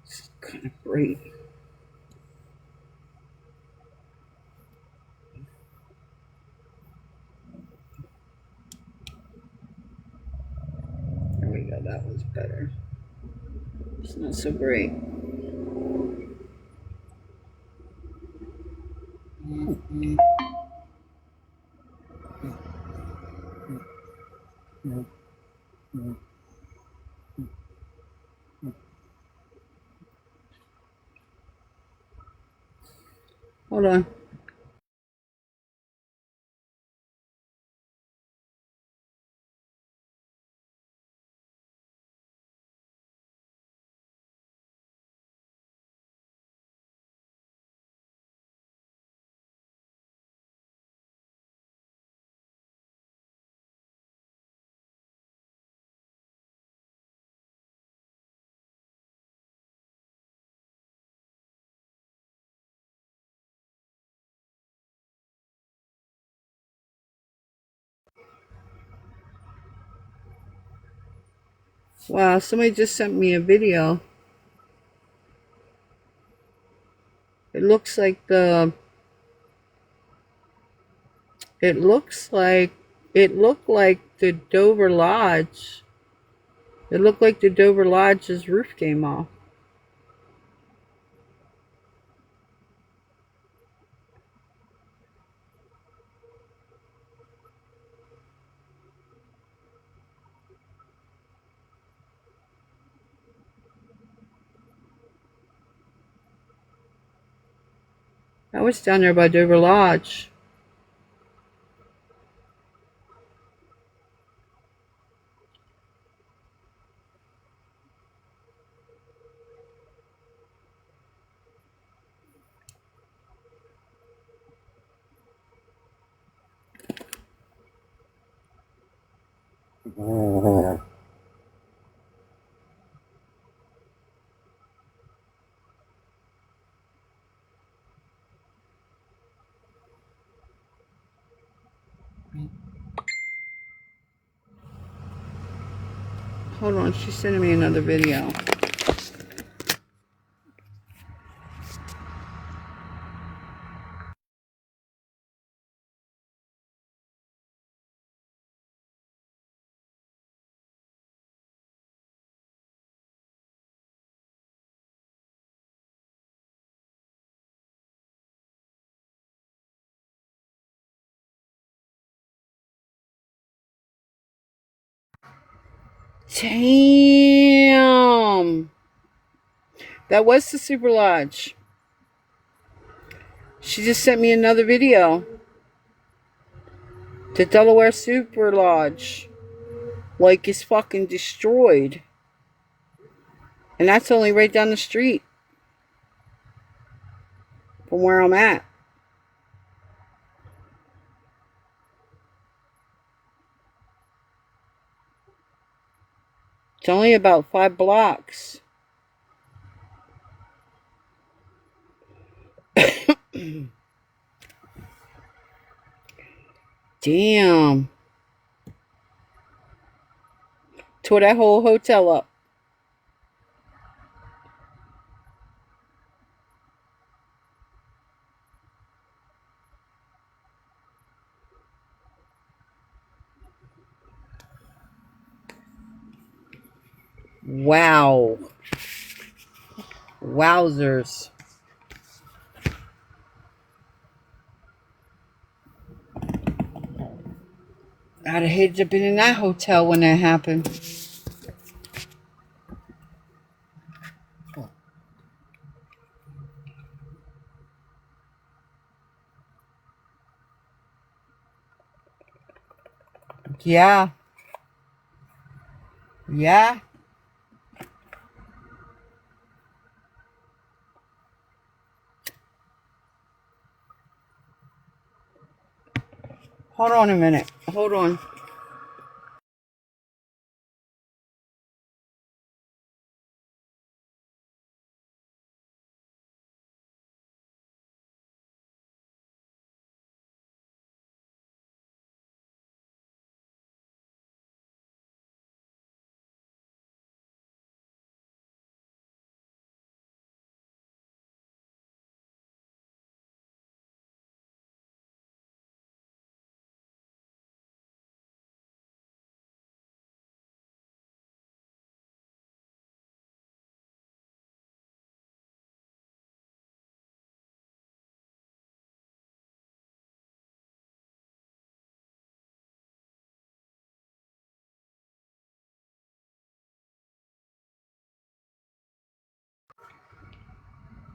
It's kind of bright. There we go. That one's better. It's not so bright. Hold on. Wow, somebody just sent me a video. It looks like it looked like the Dover Lodge. It looked like the Dover Lodge's roof came off. I was down there by Dover Lodge. Hold on, she's sending me another video. Damn! That was the Super Lodge. She just sent me another video. The Delaware Super Lodge. Like, is fucking destroyed. And that's only right down the street from where I'm at. It's only about 5 blocks. Damn. Tore that whole hotel up. Wow. Wowzers. I'd have hated to have been in that hotel when that happened. Yeah. Yeah. Hold on a minute. Hold on.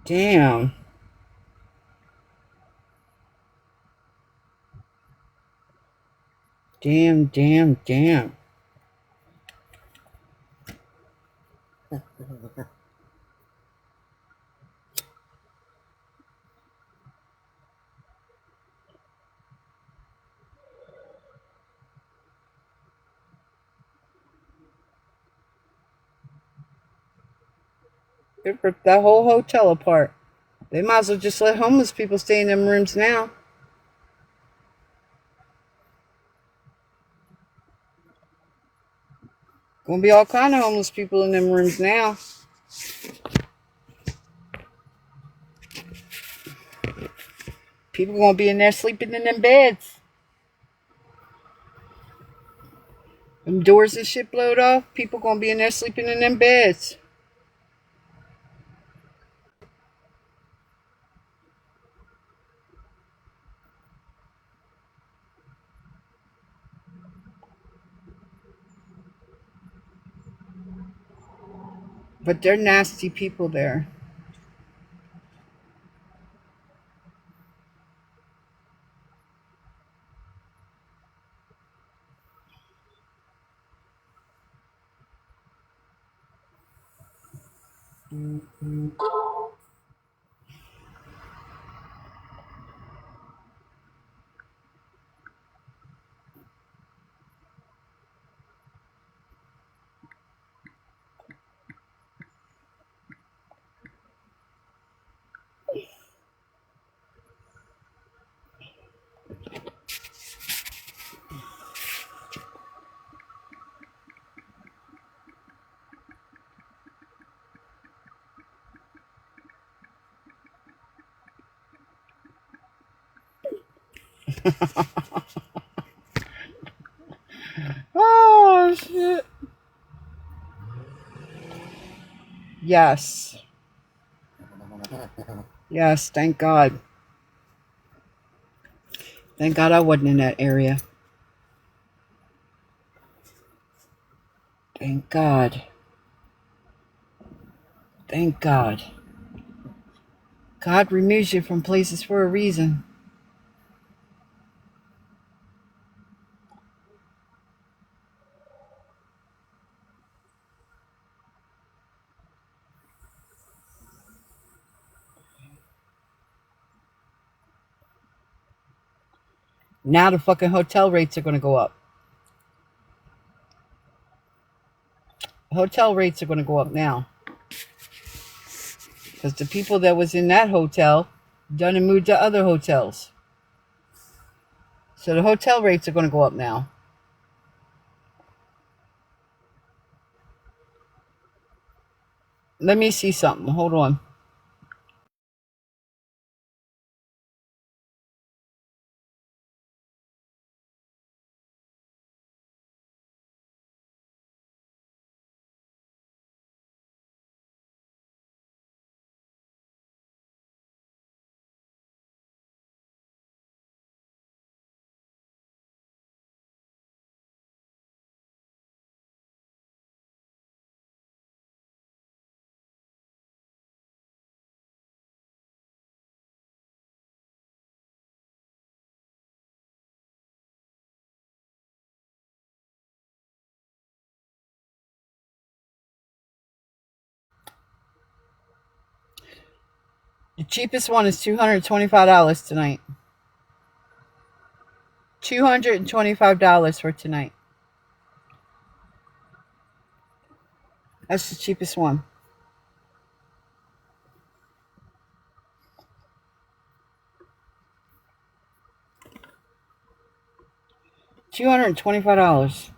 Damn. Damn, damn, damn. They ripped that whole hotel apart. They might as well just let homeless people stay in them rooms now. Gonna be all kind of homeless people in them rooms now. People gonna be in there sleeping in them beds. Them doors and shit blowed off. People gonna be in there sleeping in them beds. But they're nasty people there. Oh shit. Yes. Yes, thank God. Thank God I wasn't in that area. Thank God. Thank God. God removes you from places for a reason. Now the fucking hotel rates are going to go up. Hotel rates are going to go up now. Because the people that was in that hotel done and moved to other hotels. So the hotel rates are going to go up now. Let me see something. Hold on. cheapest one is $225 tonight. $225 for tonight. That's the cheapest one. $225.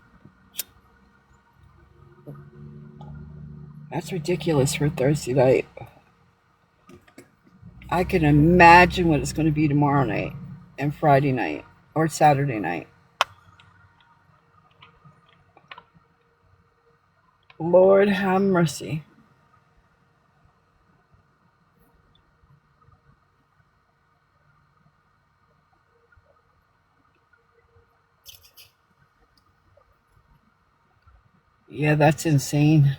That's ridiculous for Thursday night. I can imagine what it's going to be tomorrow night and Friday night or Saturday night. Lord have mercy. Yeah, that's insane.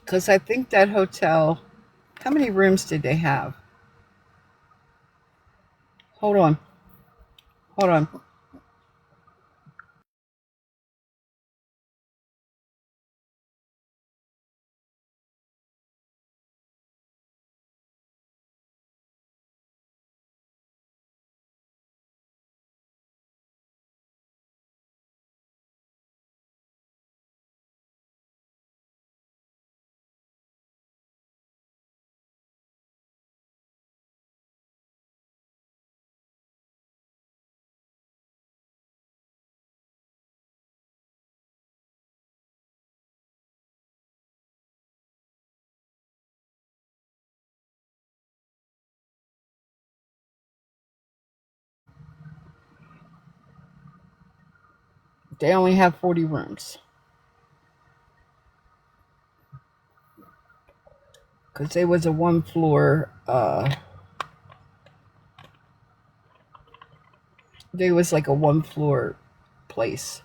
Because I think that hotel, how many rooms did they have? Hold on. Hold on. They only have 40 rooms. Because there was a one floor, there was like a one floor place.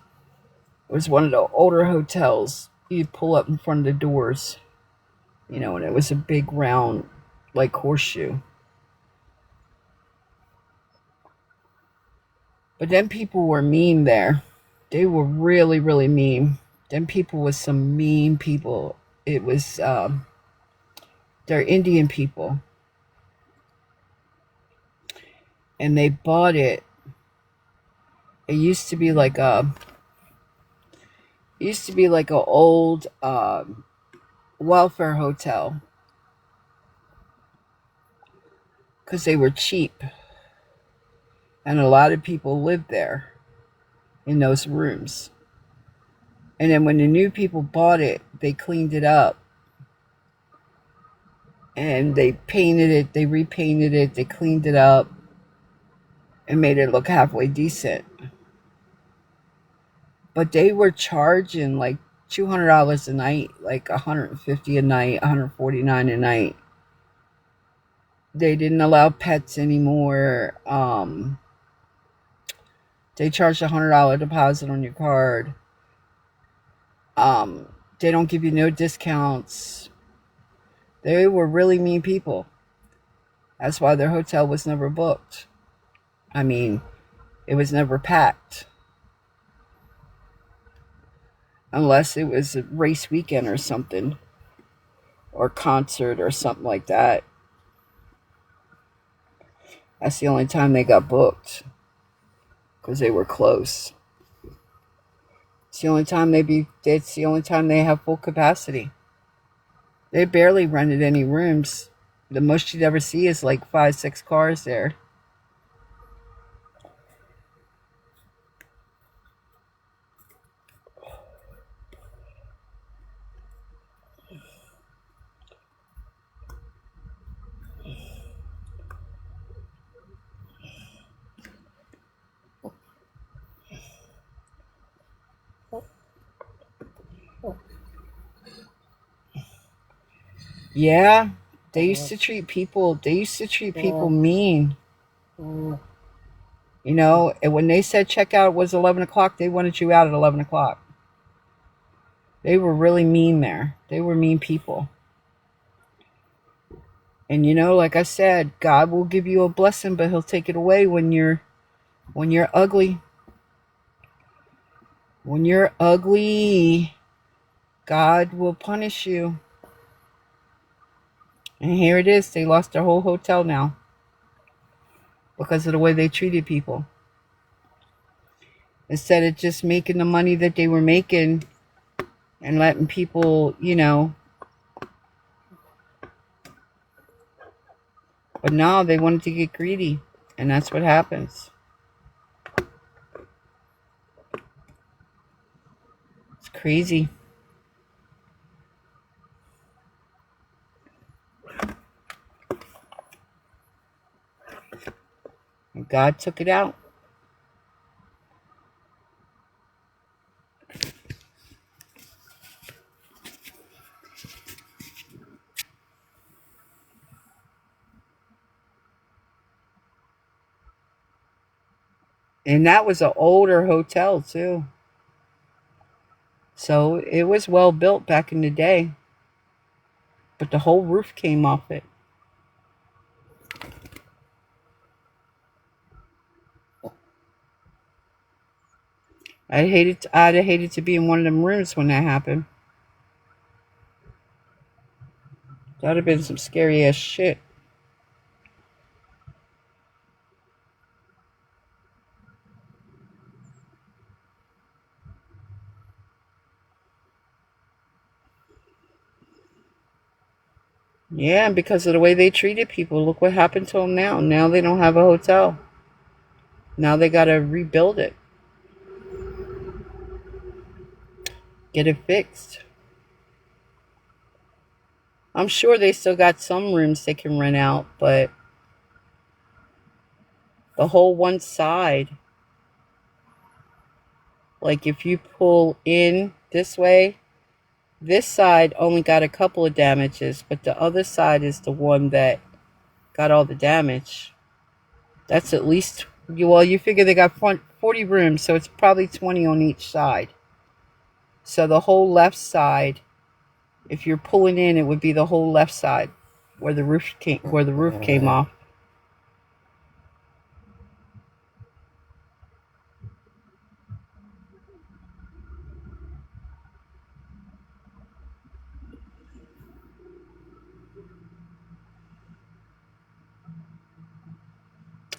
It was one of the older hotels. You'd pull up in front of the doors, and it was a big round, like horseshoe. But then people were mean there. They were really, really mean. Then people was some mean people. It was, they're Indian people. And they bought it. It used to be like a old welfare hotel because they were cheap, and a lot of people lived there in those rooms. And then when the new people bought it, they cleaned it up and they painted it, they repainted it, they cleaned it up and made it look halfway decent. But they were charging like $200 a night, like $150 a night, $149 a night. They didn't allow pets anymore. They charged $100 deposit on your card. They don't give you no discounts. They were really mean people. That's why their hotel was never booked. I mean, it was never packed. Unless it was a race weekend or something. Or concert or something like that. That's the only time they got booked. Because they were close. It's the only time they have full capacity. They barely rented any rooms. The most you'd ever see is like 5-6 cars there. Yeah, they used to treat people mean. And when they said checkout was 11 o'clock, they wanted you out at 11 o'clock. They were really mean there. They were mean people. And like I said, God will give you a blessing, but he'll take it away when you're ugly. When you're ugly, God will punish you. And here it is. They lost their whole hotel now because of the way they treated people. Instead of just making the money that they were making and letting people, but now they wanted to get greedy. And that's what happens. It's crazy. And God took it out. And that was an older hotel, too. So it was well built back in the day. But the whole roof came off it. I'd have hated to be in one of them rooms when that happened. That would have been some scary ass shit. Yeah, and because of the way they treated people, look what happened to them now. Now they don't have a hotel. Now they got to rebuild it. Get it fixed. I'm sure they still got some rooms they can rent out, but the whole one side, like if you pull in this way, this side only got a couple of damages, but the other side is the one that got all the damage. That's at least, you figure they got 40 rooms, so it's probably 20 on each side. So the whole left side, if you're pulling in, it would be the whole left side where the roof came off.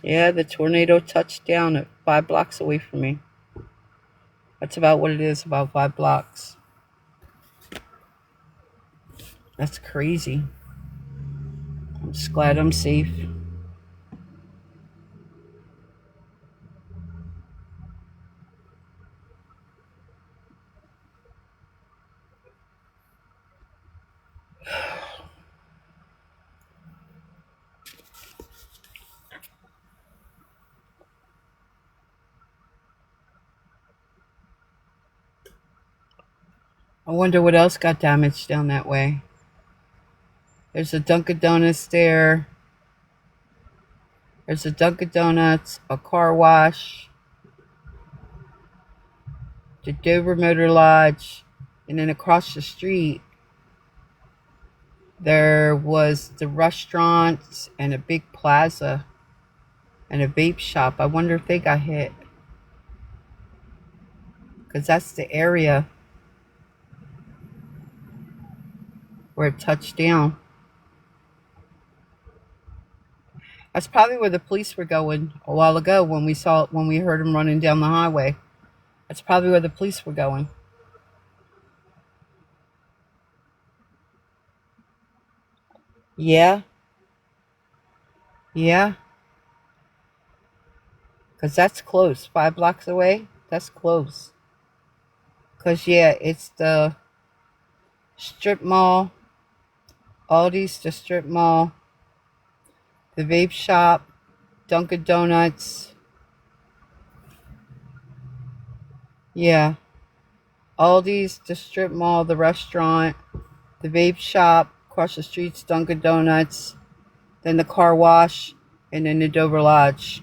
Yeah, the tornado touched down at 5 blocks away from me. That's about what it is, about 5 blocks. That's crazy. I'm just glad I'm safe. I wonder what else got damaged down that way. There's a Dunkin' Donuts there. There's a Dunkin' Donuts, a car wash, the Dover Motor Lodge, and then across the street there was the restaurant and a big plaza and a vape shop. I wonder if they got hit. Because that's the area where it touched down. That's probably where the police were going a while ago when we heard them running down the highway. That's probably where the police were going. Yeah. Yeah. Because that's close. 5 blocks away. That's close. Because, yeah, it's the strip mall. Aldi's the strip mall. The vape shop. Dunkin' Donuts. Yeah. Aldi's, the strip mall, the restaurant, the vape shop, across the street's Dunkin' Donuts, then the car wash, and then the Dover Lodge.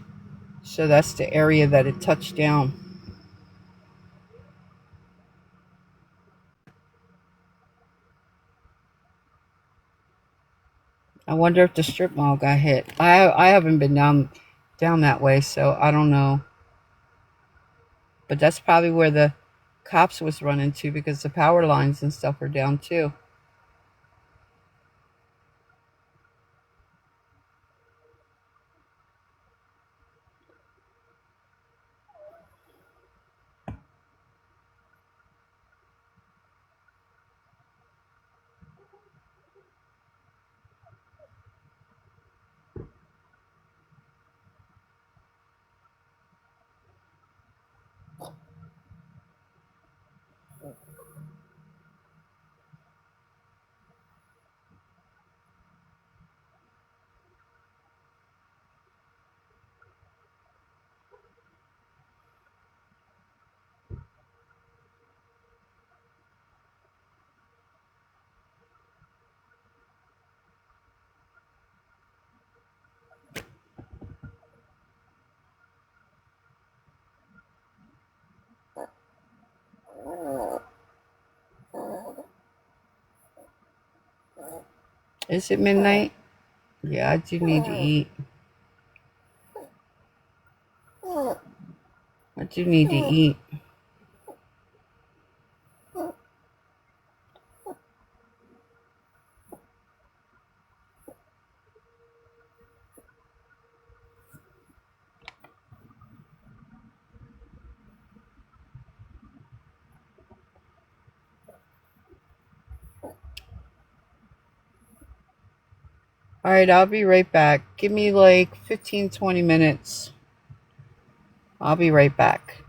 So that's the area that it touched down. I wonder if the strip mall got hit. I haven't been down that way, so I don't know. But that's probably where the cops was running to because the power lines and stuff were down too. Is it midnight? Yeah, I do need to eat. I do need to eat. Alright, I'll be right back. Give me like 15-20 minutes. I'll be right back.